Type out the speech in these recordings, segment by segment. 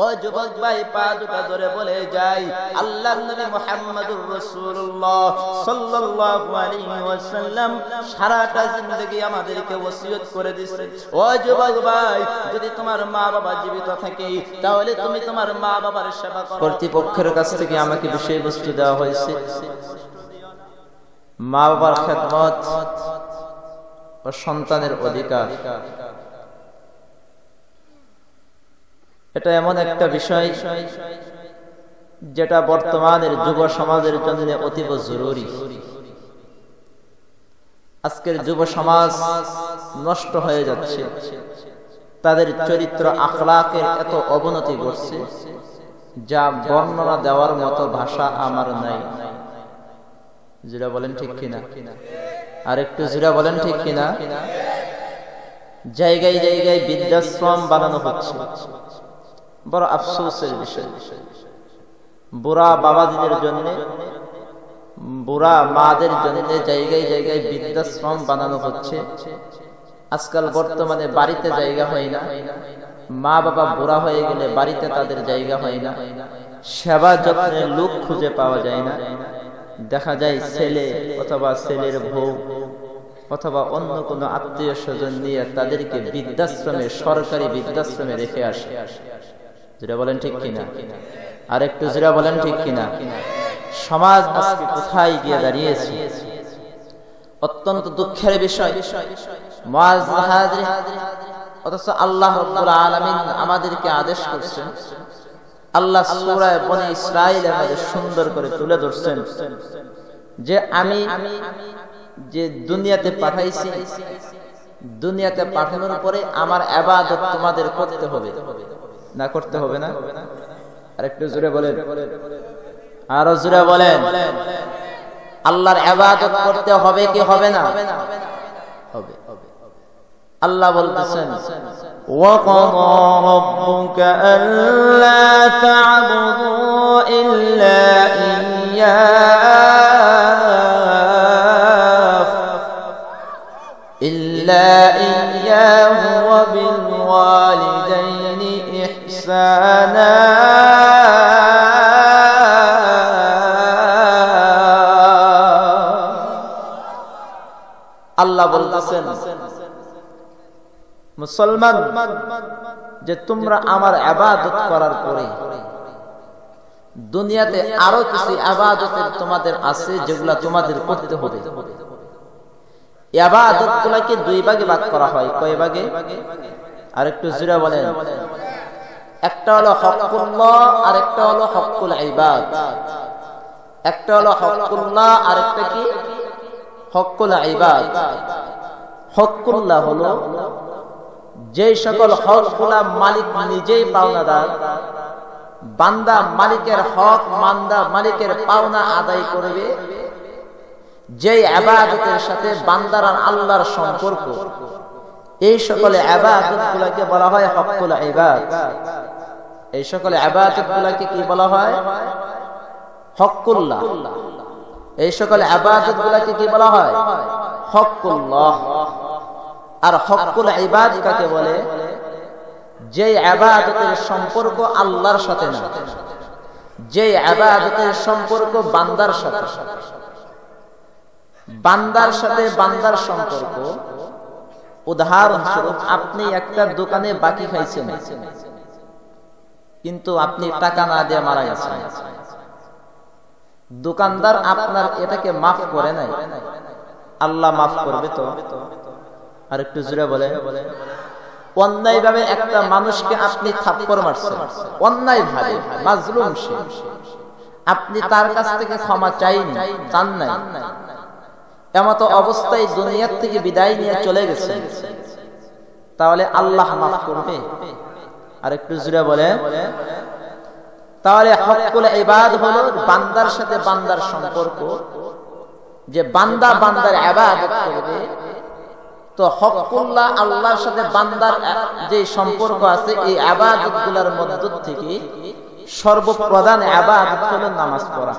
ও যুবক ভাই, পা দুটো ধরে বলে যাই, আল্লাহর নবী মুহাম্মদুর রাসূলুল্লাহ সাল্লাল্লাহু আলাইহি ওয়াসাল্লাম সারাটা জিন্দেগি আমাদেরকে ওসিয়ত করে দিয়েছে। ও যুবক ভাই, যদি তোমার মা বাবা জীবিত থাকে তাহলে তুমি তোমার মা বাবার সেবা করো। কর্তৃপক্ষের কাছ থেকে আমাকে বিষয়বস্তু দেওয়া হয়েছে, মা বাবার খেদমত ও সন্তানের অধিকার। এটা এমন একটা বিষয় যেটা বর্তমানের যুব সমাজের জন্য অতীব জরুরি। আজকের যুব সমাজ নষ্ট হয়ে যাচ্ছে, তাদের চরিত্র আখলাকের এত অবনতি ঘটছে যা বর্ণনা দেওয়ার মতো ভাষা আমার নাই। জুরা বলেন ঠিক কিনা? আর একটু জুরা বলেন ঠিক কিনা? জায়গায় জায়গায় বৃদ্ধাশ্রম বানানো হচ্ছে, বড় আফসোসের বিষয়। বুড়া বাবাজিদের জন্য, বুড়া মাদের জন্য জায়গায় জায়গায় বৃদ্ধাশ্রম বানানো হচ্ছে। আজকাল বর্তমানে বাড়িতে জায়গা হয় না, মা বাবা বুড়া হয়ে গেলে বাড়িতে তাদের জায়গা হয় না, সেবা যত্নের লোক খুঁজে পাওয়া যায় না। দেখা যায় ছেলে অথবা ছেলের বউ অথবা অন্য কোনো আত্মীয় স্বজন নিয়ে তাদেরকে বৃদ্ধাশ্রমে, সরকারি বৃদ্ধাশ্রমে রেখে আসে। যেটা বলেন ঠিক কিনা? আর একটু যেটা বলেন ঠিক কিনা? সমাজ আজকে কোথায় গিয়ে দাঁড়িয়েছে? অত্যন্ত দুঃখের বিষয়। অথচ আল্লাহ রাব্বুল আলামিন আমাদেরকে আদেশ করছেন, আল্লাহ সূরা বনী ইসরাঈলে আমাদের সুন্দর করে তুলে ধরছেন যে আমি যে দুনিয়াতে পাঠাইছি, দুনিয়াতে পাঠানোর পরে আমার ইবাদত তোমাদের করতে হবে, না করতে হবে না? আর একটু জোরে বলেন, আরো জোরে বলেন, আল্লাহর ইবাদত করতে হবে কি হবে না? হবে। আল্লাহ বলতেছেন, ওয়া ক্বাদা রাব্বুকা আল্লা তা'বুদু ইল্লা ইয়্যাহু ওয়া বিল ওয়ালিদাইনি ইহসানা। আল্লাহ বলতেছেন, মুসলমান, যে তোমরা আমার ইবাদত করার পরে দুনিয়াতে আরো কিছু ইবাদতের তোমাদের আছে যেগুলা তোমাদের করতে হবে। ইবাদতগুলোকে দুই ভাগে ভাগ করা হয়। কয় ভাগে? আর একটু জোরে বলেন। একটা হলো হকুল্লাহ আর একটা হলো হকুল ইবাদ। একটা হলো হকুল্লাহ আর একটা কি? হকুল ইবাদ। হকুল্লাহ হলো যে সকল হকগুলা মালিক নিজেই পাওনাদার, বান্দা মালিকের হক, বান্দা মালিকের পাওনা আদায় করবে, যে ইবাদতের সাথে বান্দার আর আল্লাহর সম্পর্ক, এই সকল ইবাদতগুলোকে বলা হয় হকুল ইবাদ। এই সকল ইবাদতগুলোকে কি বলা হয়? হকুল্লাহ। এই সকল ইবাদতগুলোকে কি বলা হয়? হকুল্লাহ। আর হকুল ইবাদ কাকে বলে? যে ইবাদতের সম্পর্ক আল্লাহর সাথে না, যে ইবাদতের সম্পর্ক বান্দার সাথে। বান্দার সাথে বান্দার সম্পর্ক, উদাহরণস্বরূপ আপনি একটা দোকানে বাকি খাইছেন, কিন্তু আপনি টাকা না দিয়ে মারা গেছেন। দোকানদার আপনার এটাকে মাফ করে নাই, আল্লাহ মাফ করবে তো? আর একটু জোরে বলে। অন্যায় ভাবে একটা মানুষকে আপনি থাপ্পড় মারছেন, অন্যায় ভাবে, মাজলুম সে, আপনি তার কাছ থেকে ক্ষমা চাইনি, চান নাই, এমত অবস্থায় দুনিয়ার থেকে বিদায় নিয়ে চলে গেছেন, তাহলে আল্লাহ মাফ করবে? আর একটু জোরে বলে। তাহলে হকুল ইবাদ হলো বান্দার সাথে বান্দার সম্পর্ক, যে বান্দা বান্দার ইবাদত করবে। তো হকুল্লাহ, আল্লাহর সাথে বান্দার যে সম্পর্ক আছে, এই ইবাদতগুলোর মধ্য থেকে সর্বপ্রধান ইবাদত হলো নামাজ পড়া।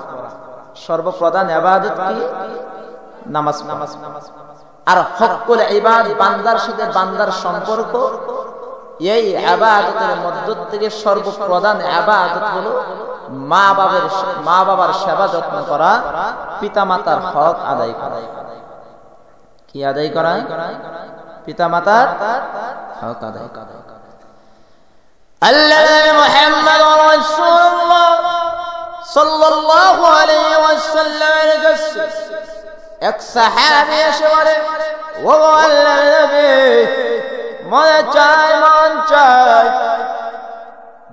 সর্বপ্রধান ইবাদত কি? নামাজ পড়া। আর হকুল ইবাদ বান্দার সাথে বান্দার সম্পর্ক, এই ইবাদতের মধ্য থেকে সর্বপ্রধান ইবাদত হলো মা বাবার সেবা যত্ন করা, পিতামাতার হক আদায় করা। কি আদায় করা? পিতামাতার হক আদায় করা। আল্লাহ মুহাম্মদ রাসূলুল্লাহ সাল্লাল্লাহু আলাইহি ওয়াসাল্লামের কাছে এক সাহাবী এসে বলে, ও আল্লাহর নবী, মনে চায়, মন চায়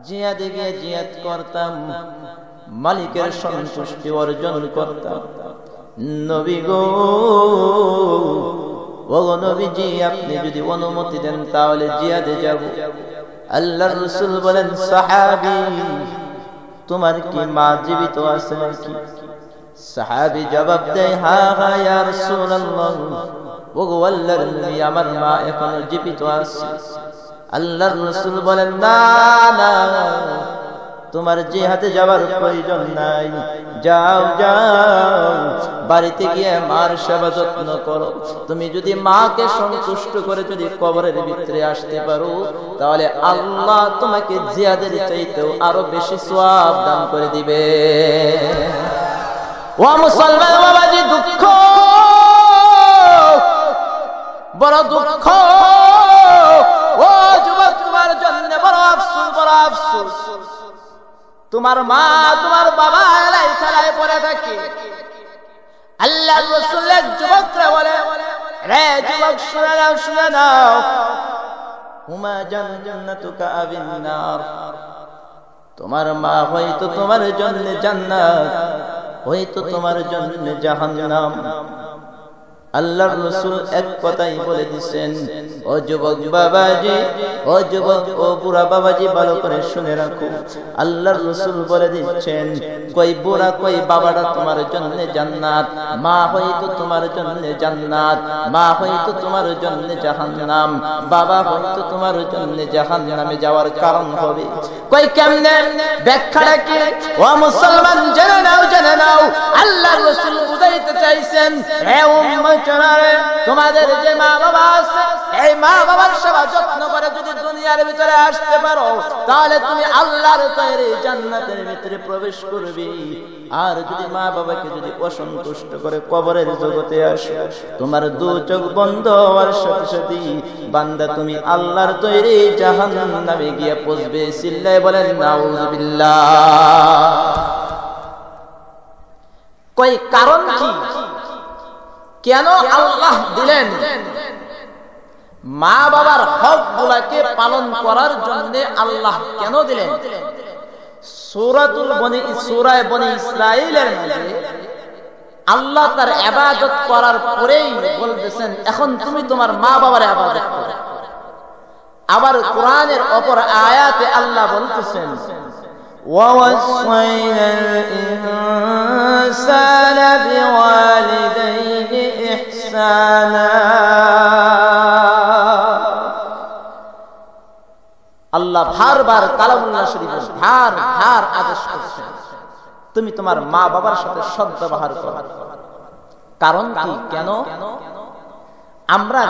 জিহাদে গিয়ে জিহাদ করতাম, মালিকের সন্তুষ্টি অর্জন করতাম। নবী গো, ও নবীজি, আপনি যদি অনুমতি দেন তাহলে জিহাদে যাব। আল্লাহর রাসূল বলেন, সাহাবী, তোমার কি মা জীবিত আছে নাকি? সাহাবী জবাব দেয়, হ্যাঁ হ্যাঁ ইয়া রাসূলুল্লাহ, ও আল্লাহর নবী, আমার মা এখনো জীবিত আছে। আল্লাহর রাসূল বলেন, না না, তোমার জিহাদে যাওয়ার প্রয়োজন নাই, যাও যাও, বাড়িতে গিয়ে মার সেবা যত্ন করো। তুমি যদি মাকে সন্তুষ্ট করে যদি কবরের ভিতরে আসতে পারো, তাহলে আল্লাহ তোমাকে জিহাদের চাইতেও আরো বেশি সওয়াব দান করে দিবে। ও মুসলমান বাবাজি, দুঃখ, বড় দুঃখ, ও যুবক, তোমার জন্য বড় আফসোস, বড় আফসোস। তোমার মা, তোমার বাবা এলাই খেলায় পড়ে থাকে। আল্লাহর রাসূল এক যুবককে বলে, রে যুবক, শুনে নাও, শুনে নাও, হুমা জান্নাতুকা আবিন নার, তোমার মা হয়তো তোমার জন্য জান্নাত, হয়তো তোমার জন্য জাহান্নাম। আল্লাহর রাসূল এক কথাই বলে দিয়েছেন, ও যুবক বাবাজি, ও যুবক, ও বুড়া বাবাজি, ভালো করে শুনে রাখো। আল্লাহর রাসূল বলে দিচ্ছেন, কই বুড়া, কই বাবাটা তোমার জন্য জান্নাত, মা হয়তো তোমার জন্য জান্নাত, মা হয়তো তোমার জন্য জাহান্নাম, বাবা হয়তো তোমার জন্য জাহান্নামে যাওয়ার কারণ হবে। কই কেমনে? ব্যাখ্যাটা কি? ও মুসলমান, জেনে নাও, জেনে নাও। আল্লাহর রাসূল বুঝাইতে চাইছেন, হে উম্মত, তোমাদের যে মা বাবা আছে, এই মা বাবার সেবা যত্ন করে যদি দুনিয়ার ভিতরে আসতে পারো, তাহলে তুমি আল্লাহর তৈরি জান্নাতের ভিতরে প্রবেশ করবে। আর যদি মা বাবাকে যদি অসন্তুষ্ট করে কবরের জগতে আসো, তোমার দু চোখ বন্ধ হওয়ার সাথে সাথে বান্দা তুমি আল্লাহর তৈরি জাহান্নামে গিয়ে পৌঁছবে। চিল্লায়ে বলেন নাউযুবিল্লাহ। কই কারণ কি? কেন আল্লাহ দিলেন? মা বাবার হক গুলাকে পালন করার জন্য আল্লাহ কেন দিলেন? সূরায়ে বনী ইসরাঈলের মধ্যে আল্লাহ তার ইবাদত করার পরেই বলতেছেন, এখন তুমি তোমার মা বাবার ইবাদত করো। আবার কোরআনের অপর আয়াতে আল্লাহ বলতেছেন, وَوَصَّيْنَا الْإِنسَانَ بِوَالِدَيْهِ إِحْسَانًا। আল্লাহ বারবার কালামুল্লাহ শরীফে ভার আদেশ করছেন, তুমি তোমার মা বাবার সাথে সদ্ব্যবহার করো। কারণ কি? কেন? আমরা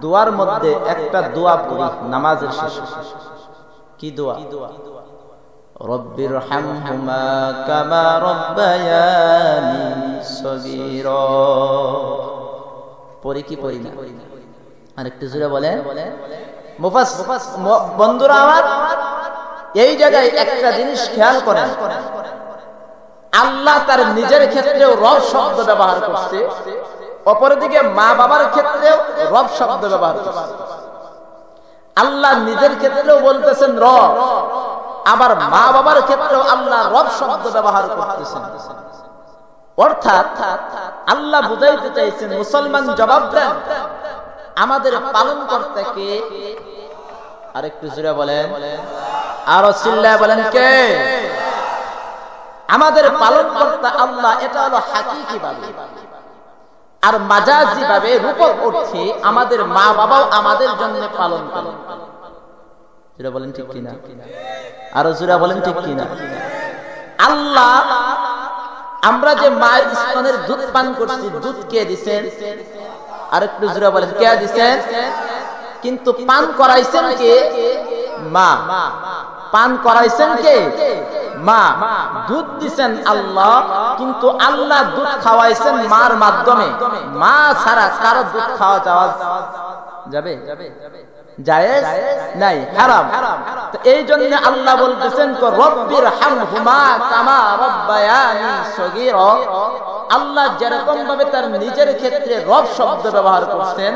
দোয়ার মধ্যে একটা দোয়া পড়ি নামাজের শেষে। কি দোয়া? রব্বিরহামহুমা কামা রব্বায়ানি সগীরা। পড়ি কি পড়ি না? আরেকটু জোরে বলেন। বন্ধুরা আমার, এই জায়গায় একটা জিনিস খেয়াল করেন, আল্লাহ তার নিজের ক্ষেত্রেও রব শব্দ ব্যবহার করছে, অপরদিকে মা বাবার ক্ষেত্রেও রব শব্দ ব্যবহার করছে। আল্লাহ নিজের ক্ষেত্রেও বলতেছেন রব, আবার মা বাবার ক্ষেত্রেও আল্লাহ রব শব্দ ব্যবহার করতেছেন। অর্থাৎ আল্লাহ বুঝাইতে চাইছেন, মুসলমান জবাব দেন, আমাদের পালন করতে কে? আরেকটু জোরে বলেন, আরো চিল্লায় বলেন, কে? আমাদের পালন করতে আল্লাহ। এটা হলো হাকিকি ভাবে। আর মাজাজি ভাবে, রূপক অর্থে আমাদের মা বাবাও আমাদের জন্য পালন করেন। জোরে বলেন ঠিক কিনা? আরো জোরে বলেন ঠিক কিনা? আল্লাহ, আমরা যে মায়ের স্তনের দুধ পান করছি, দুধ কে দিছেন? আরেকটু জোরে বলেন, কে দিছেন? কিন্তু পান করাইছেন কে? মা। পান করাইছেন কে? মা। দুধ দিছেন আল্লাহ, কিন্তু আল্লাহ দুধ খাওয়াইছেন মার মাধ্যমে। মা ছাড়া কারো দুধ খাওয়া যাবে? জায়েজ নাই, হারাম। তো এই জন্য আল্লাহ বলতেছেন তো রব্বির হামহুমা কামা রাব্বায়ানি সগীরা। আল্লাহ যেরকম ভাবে তার নিজের ক্ষেত্রে রব শব্দ ব্যবহার করছেন,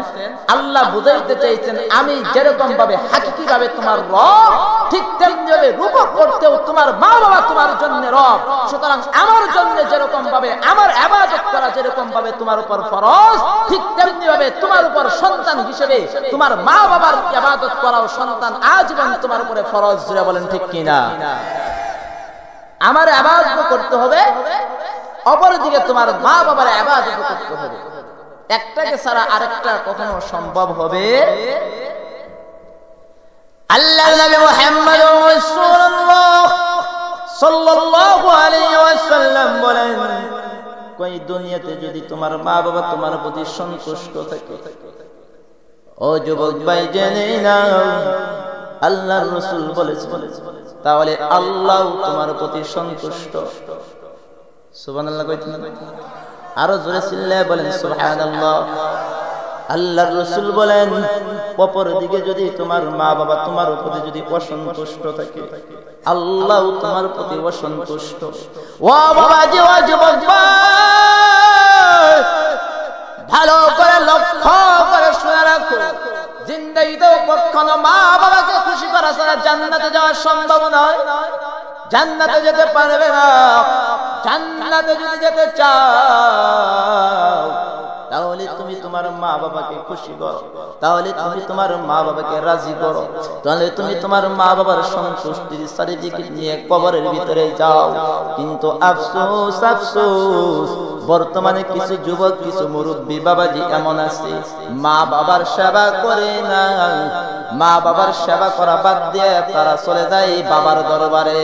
আল্লাহ বুঝাইতে চাইছেন আমি যেরকম ভাবে হাকিকি ভাবে তোমার রব, ঠিক তেমনি ভাবে রূপক করতেও তোমার মা বাবা তোমার জন্য রব। সুতরাং আমার জন্য যেরকম ভাবে আমার ইবাদত করা যেরকম ভাবে তোমার উপর ফরজ, ঠিক তেমনি ভাবে তোমার উপর সন্তান হিসেবে তোমার মা বাবার ইবাদত করাও সন্তান আজীবন তোমার উপরে ফরজ। জোরে বলেন ঠিক কিনা? আমার ইবাদত করতে হবে, অপরদিকে তোমার মা বাবার ইবাদত করতে হবে। একটাকে ছাড়া আরেকটা কখনো সম্ভব হবে? আল্লাহর নবী মুহাম্মদুর রাসূলুল্লাহ সাল্লাল্লাহু আলাইহি ওয়াসাল্লাম বলেন, কই দুনিয়াতে যদি তোমার মা বাবা তোমার প্রতি সন্তুষ্ট থাকে, ও যুবক ভাই জেনে নাও আল্লাহর রাসূল বলেছেন, তাহলে আল্লাহ তোমার প্রতি সন্তুষ্ট। সুবহানাল্লাহ কইতেন, আরো জোরে চিল্লায়ে বলেন সুবহানাল্লাহ। আল্লাহর রাসূল বলেন, অপর দিকে যদি তোমার মা বাবা তোমার প্রতি যদি অসন্তুষ্ট থাকে, আল্লাহ তোমার প্রতি অসন্তুষ্ট। ও বাবাজি, ও যুবক ভাই, ভালো করে লক্ষ্য করে শুনে রাখো, জিন্দেগিতে কখনো মা বাবাকে খুশি করা ছাড়া জান্নাতে যাওয়া সম্ভব নয়। জান্নাতে যেতে পারবে না। জান্নাতে যদি যেতে চাও, তাহলে তুমি তোমার মা বাবাকে খুশি করো, তাহলে তুমি তোমার মা বাবাকে রাজি করো, তাহলে তুমি তোমার মা বাবার সন্তুষ্টির সার্টিফিকেট নিয়ে কবরের ভিতরে যাও। কিন্তু আফসোস আফসোস, বর্তমানে কিছু যুবক, কিছু মুরব্বী বাবাজি এমন আছে, মা বাবার সেবা করে না। মা বাবার সেবা করা বাদ দিয়ে তারা চলে যায় বাবার দরবারে।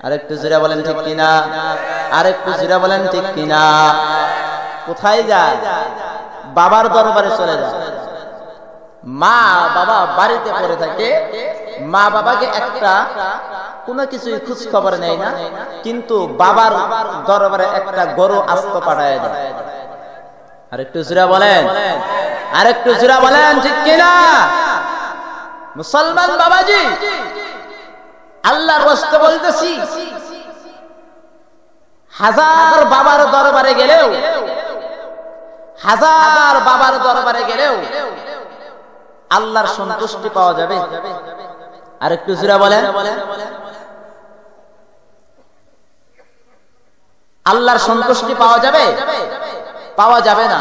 আরেকটু জোরে বলেন ঠিক কিনা? আরেকটু জোরে বলেন ঠিক কিনা? কোথায় যায়? বাবার দরবারে চলে যায়। মা বাবা বাড়িতে পড়ে থাকে, মা বাবাকে একটা কোনো কিছুই খোঁজ খবর নেয় না, কিন্তু বাবার দরবারে একটা গরু আস্ত পাঠায় দেয়। আরেকটু জোরে বলেন, আরেকটু জোরে বলেন ঠিক কিনা? মুসলমান বাবাজি, আল্লাহর রাস্তে বলতেছি, হাজার বাবার দরবারে গেলেও, হাজার বাবার দরবারে গেলেও আল্লাহর সন্তুষ্টি পাওয়া যাবে? আরেকটু জোরে বলেন। আল্লাহর সন্তুষ্টি পাওয়া যাবে? পাওয়া যাবে না।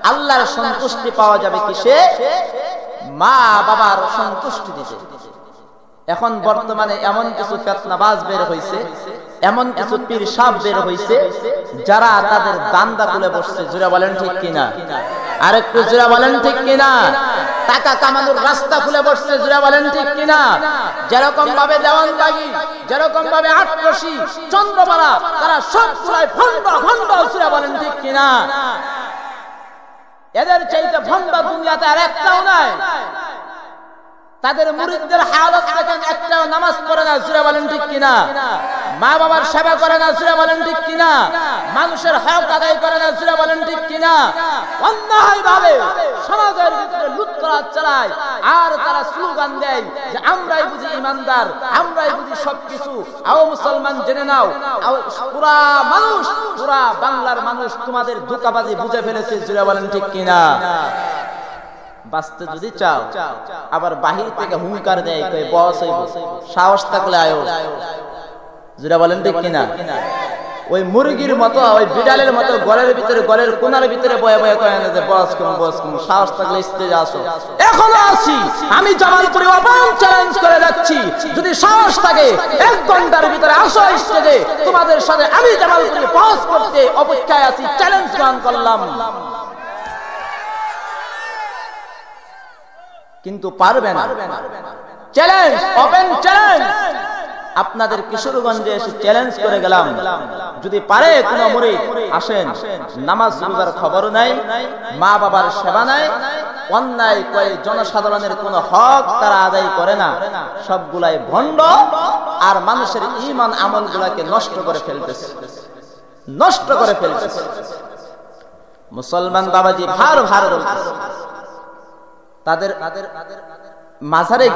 আল্লাহর সন্তুষ্টি পাওয়া যাবে কিসে? মা বাবার সন্তুষ্টি দিতে। এখন বর্তমানে এমন কিছু ফিতনাবাজ বের হইছে, এমন কিছু পীর সাহেব বের হইছে, যারা তাদের দান্দা খুলে বসছে। জোরে বলেন ঠিক কিনা? আরেকটু জোরে বলেন ঠিক কিনা? টাকা কামানোর রাস্তা খুলে বসছে। জোরে বলেন ঠিক কিনা? যেরকম ভাবে দেওয়ানবাগি, যেরকম ভাবে আটরশি, চন্দ্রপাড়া, তারা সবগুলাই ভণ্ড ভণ্ড। জোরে বলেন ঠিক কিনা? এদের চাইতে ভণ্ড দুনিয়াতে আর একটাও নাই। তাদের মুরিদদের হালত দেখেন, একটাও নামাজ পড়ে না। জোরে বলেন ঠিক কিনা? মা বাবার সেবা করে না। জোরে বলেন ঠিক কিনা? মানুষের হক আদায় করে না। জোরে বলেন ঠিক কিনা? অন্যায় ভাবে সমাজের ভিতরে লুটতরাজ চালায়, আর তারা স্লোগান দেয় যে আমরাই বুঝি ইমানদার, আমরাই বুঝি সবকিছু। আও মুসলমান জেনে নাও, পুরা মানুষ, পুরা বাংলার মানুষ তোমাদের ধোঁকাবাজি বুঝে ফেলেছে। জোরে বলেন ঠিক কিনা? বাঁচতে যদি চাও, আবার বাহির থেকে হুঙ্কার দেয়, বস হইব, সাহস থাকলে আয়ো। যেটা বলেন ঠিক কিনা? ওই মুরগির মতো, ওই বিড়ালের মতো ঘরের ভিতরে, ঘরের কোনার ভিতরে বয়ে বয়ে কয় না যে বস করুন, বস করুন, সাহস থাকলে স্টেজে আসো। এখনো আছি, আমি জামালপুরে ওপেন চ্যালেঞ্জ করে যাচ্ছি, যদি সাহস থাকে 1 ঘন্টার ভিতরে আসো স্টেজে, তোমাদের সাথে আমি জামালপুরে বস করতে অপেক্ষায় আছি। চ্যালেঞ্জ গ্রহণ করলাম, কিন্তু পারবে না। Challenge, open challenge. আপনাদের কিশোরগঞ্জে এসে চ্যালেঞ্জ করে গেলাম, যদি পারে কোনো মুরিদ আসেন, নামাজ রোজার খবর নাই, মা বাবার সেবা নাই, অন্যায় করে জনসাধারণের কোন হক তারা আদায় করে না, সবগুলাই ভণ্ড আর মানুষের ঈমান আমলগুলোকে নষ্ট করে ফেলতেছে, নষ্ট করে ফেলতেছে। মুসলমান বাবাজি ভার ভার বলতেছে, তাদের মাজারে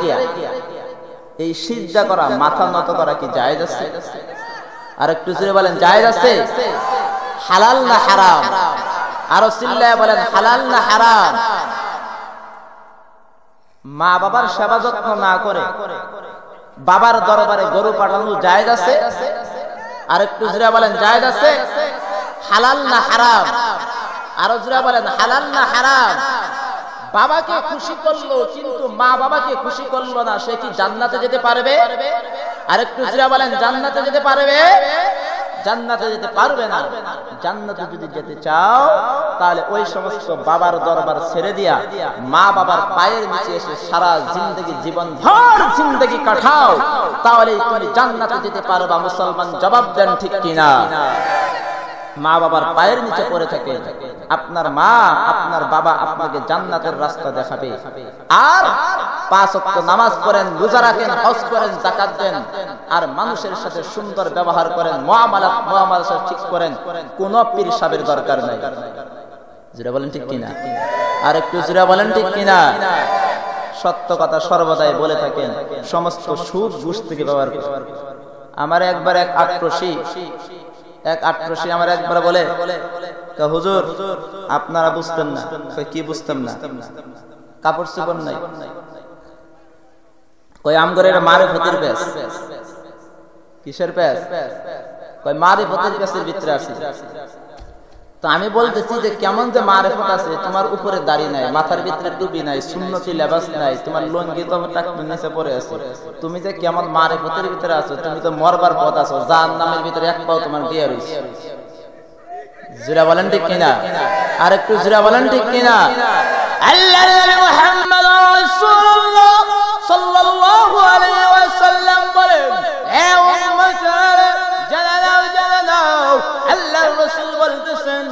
গিয়া এই সিজদা করা, মাথা নত করা কি জায়েজ আছে? আর একটু জোরে বলেন জায়েজ আছে? হালাল না হারাম? আরো চিল্লায় বলেন হালাল না হারাম? মা বাবার সেবা যত্ন না করে বাবার দরবারে গরু পাঠানো জায়েজ আছে? আর একটু জোরে বলেন জায়েজ আছে? হালাল না হারাম? আরো জোরে বলেন হালাল না হারাম? বাবাকে খুশি করলো কিন্তু মা বাবাকে খুশি করলো না, সে কি জান্নাতে যেতে পারবে? আর একটু জোরে বলেন জান্নাতে যেতে পারবে? জান্নাতে যেতে পারবে না। জান্নাতে যদি যেতে চাও তাহলে ওই সমস্ত বাবার দরবার ছেড়ে দিয়া মা বাবার পায়ের নিচে এসে সারা জিন্দগি, জীবন ভর জিন্দগি কাটাও, তাহলে তুমি জান্নাতে যেতে পারবা। মুসলমান জবাব দেন ঠিক কিনা? মা বাবার পায়ের নিচে পড়ে থাকে, আপনার মা আপনার বাবা আপনাকে জান্নাতের রাস্তা দেখাবে। আর 5 ওয়াক্ত নামাজ পড়েন, রোজা রাখেন, হজ করেন, যাকাত দেন, আর মানুষের সাথে সুন্দর ব্যবহার করেন, মুআমালাত ঠিক করেন, কোন পীর সাহেবের দরকার নাই। জোরে বলেন ঠিক কিনা? আর একটু জোরে বলেন ঠিক কিনা? সত্য কথা সর্বদাই বলে থাকেন, সমস্ত সুদ ঘুষ থেকে ব্যবহার করেন। আমার একবার এক আটরশি আমার একবার বলে, হুজুর আপনারা বুঝতেন না। কি বুঝতাম না? কাপড় চোপড় নাই। কই আমগরের মারিফতের পেশ। কিসের পেশ? কই মারিফতের পেশের ভিতরে আছে। তো আমি বলতেছি যে কেমন যে মারিফত আছে, তোমার উপরে দাড়ি নাই, মাথার ভিতরে টুপি নাই, সুন্নতি লেবাস নাই, তোমার লুঙ্গি তো টাকনুর নিচে পড়ে আছে, তুমি যে কেমন মারিফতের ভিতরে আছো, তুমি তো মরবার পথ আছো, জাহান্নামের ভিতরে এক পাও তোমার গিয়ে রইছে। জোরে বলেন ঠিক কিনা? আর একটু জোরে বলেন ঠিক কিনা? আল্লাহর নবী মুহাম্মদ রাসূলুল্লাহ সাল্লাল্লাহু আলাইহি ওয়াসাল্লাম বলেন, হে উম্মতের জানাও জানাও, আল্লাহর রাসূল বলতেছেন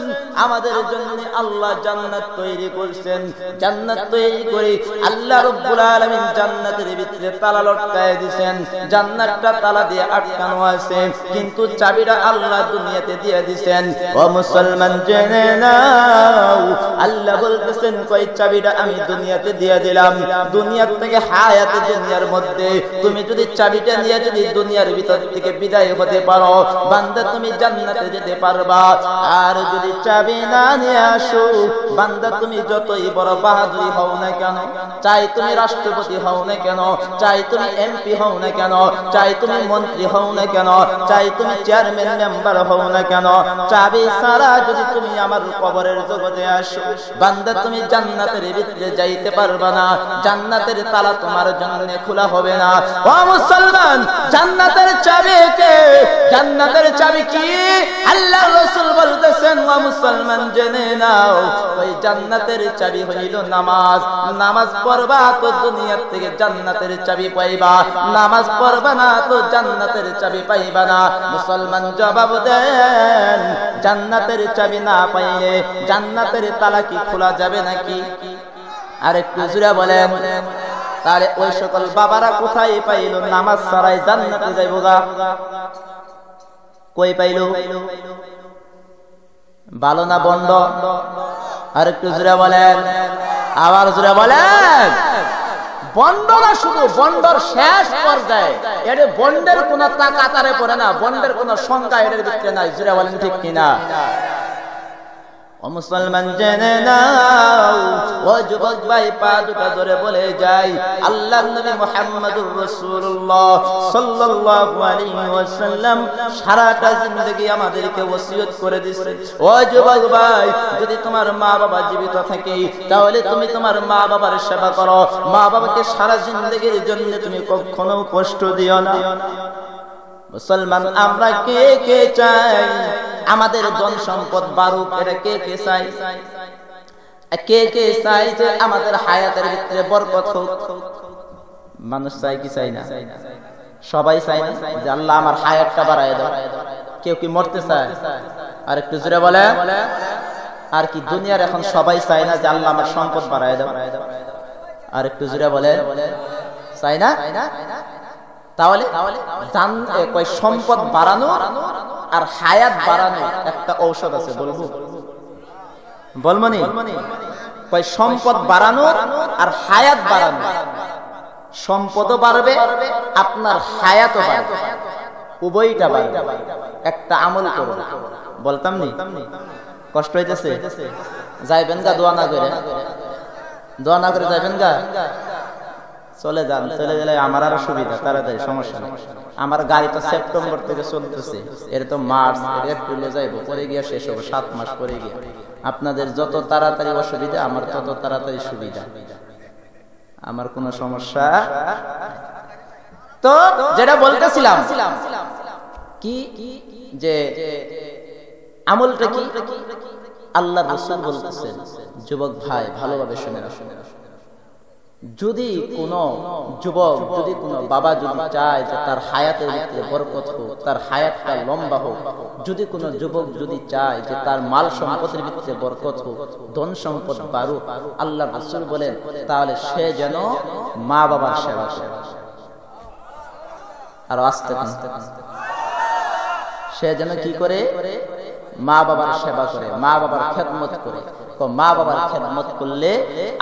আমাদের জন্য আল্লাহ জান্নাত তৈরি করেছেন। জান্নাত তৈরি করে আল্লাহ রাব্বুল আলামিন জান্নাতের ভিতরে তালা লটকায় দিয়েছেন। জান্নাতটা তালা দিয়ে আটকানো আছে, কিন্তু চাবিটা আল্লাহ দুনিয়াতে দিয়ে দিয়েছেন। ও মুসলমান জেনে নাও, আল্লাহ বলতেছেন কই চাবিটা আমি দুনিয়াতে দিয়ে দিলাম। দুনিয়ার থেকে হায়াতে দুনিয়ার মধ্যে তুমি যদি চাবিটা নিয়ে যদি দুনিয়ার ভিতর থেকে বিদায় হতে পারো, বান্দা তুমি জান্নাতে যেতে পারবা। আর যদি চাবি না নিয়ে আসো, বান্দা তুমি যতই বড় বাহাদুরি হও না কেন, চাই তুমি রাষ্ট্রপতি হও না কেন, চাই তুমি এমপি হও না কেন, চাই তুমি মন্ত্রী হও না কেন, চাই তুমি চেয়ারম্যান মেম্বার হও না কেন, চাবি ছাড়া যদি তুমি আমার কবরের জগতে আসো, বান্দা তুমি জান্নাতের ভিতরে যাইতে পারবা না। জান্নাতের তালা তোমার জন্য খোলা হবে না। ও মুসলমান, জান্নাতের চাবি কে? জান্নাতের চাবি কি? আল্লাহ রাসূল বলতেছেন, ও মুসলমান জেনে নাও, ওই জান্নাতের চাবি হইল নামাজ। নামাজ পড়বা তো দুনিয়ার থেকে জান্নাতের চাবি পাইবা, নামাজ পড়বা না তো জান্নাতের চাবি পাইবা না। মুসলমান জবাব দেন, জান্নাতের চাবি না পাইলে জান্নাতের তালা কি খোলা যাবে নাকি? আর একটু জোরে বলেন। তাহলে ওই সকল বাবারা কোথায় পাইল নামাজ ছাড়াই জান্নাতে যাইবো গা? কই পাইল? ভালো না বন্ড? আর একটু জোরে বলেন, আবার জোরে বলেন। বন্ড না, শুধু বন্ডর শেষ পর্যায়ে। এর বন্ডের কোন কাতারে পড়ে না, বন্ডের কোন সংজ্ঞা এর ভিতরে নাই। জোরে বলেন ঠিক কিনা? ও মুসলমান জেনে নাও, ও যুবক ভাই পা দুটা ধরে বলে যাই, আল্লাহর নবী মুহাম্মদুর রাসূলুল্লাহ সাল্লাল্লাহু আলাইহি ওয়াসাল্লাম সারাটা জিন্দেগি আমাদেরকে ওসিয়ত করে দিয়েছে। ও যুবক ভাই, যদি তোমার মা বাবা জীবিত থাকে তাহলে তুমি তোমার মা বাবার সেবা করো। মা বাবাকে সারা জিন্দেগির জন্য তুমি কখনো কষ্ট দিও না। মুসলমান আমরা কে কে চাই আমাদের ধন সম্পদ বাড়ুক? এটা কে কে চাই? কে কে চাই যে আমাদের হায়াতের ভিতরে বরকত হোক? মানুষ চাই কি চাই না? সবাই চাই না যে আল্লাহ আমার হায়াতটা বাড়ায় দাও। কেউ কি মরতে চায়? আর একটু জোরে বলে। আর কি দুনিয়ার এখন সবাই চায় না যে আল্লাহ আমার সম্পদ বাড়ায় দাও? আর একটু জোরে বলে। চাই না? তাহলে সম্পদ বাড়ানো আর হায়াত বাড়ানো একটা ঔষধ আছে, বলবো? বলবনি? সম্পদ বাড়ানো আর হায়াত বাড়ানো। সম্পদও বাড়বে, আপনার হায়াতও বাড়বে, উভয়টা বাড়বে। একটা আমল করবে। বলতাম নি? কষ্ট হইতেছে? যাইবেন গা দোয়া না করে? দোয়া না করে যাইবেন গা? চলে যান, চলে গেলে আমার আরো সুবিধা, তাড়াতাড়ি, সমস্যা নেই। আমার গাড়ি তো সেপ্টেম্বর থেকে চলতেছে, এর তো মার্চ এপ্রিলে যাইবো, পরে গিয়ে শেষ হবো 7 মাস পরে গিয়ে। আপনাদের যত তাড়াতাড়ি অসুবিধা, আমার তত তাড়াতাড়ি সুবিধা, আমার কোনো সমস্যা। তো যেটা বলতেছিলাম কি, যে আমলটা কি? আল্লাহ রাসূল বলতেছেন, যুবক ভাই ভালোভাবে শুনে রাখুন, যদি কোন যুবক, যদি কোন বাবা যদি চায় যে তার হায়াতের ভিতরে বরকত হোক, তার হায়াতটা লম্বা হোক, যদি কোন যুবক যদি চায় যে তার মাল সম্পদের ভিতরে বরকত হোক, ধন সম্পদ বাড়ুক, আল্লাহ রাসূল বলেন তাহলে সে যেন মা বাবার সেবা করে। আর আস্তে আস্তে সে যেন কি করে? মা বাবার সেবা করে, মা বাবার খেদমত করে। মা বাবার খেদমত করলে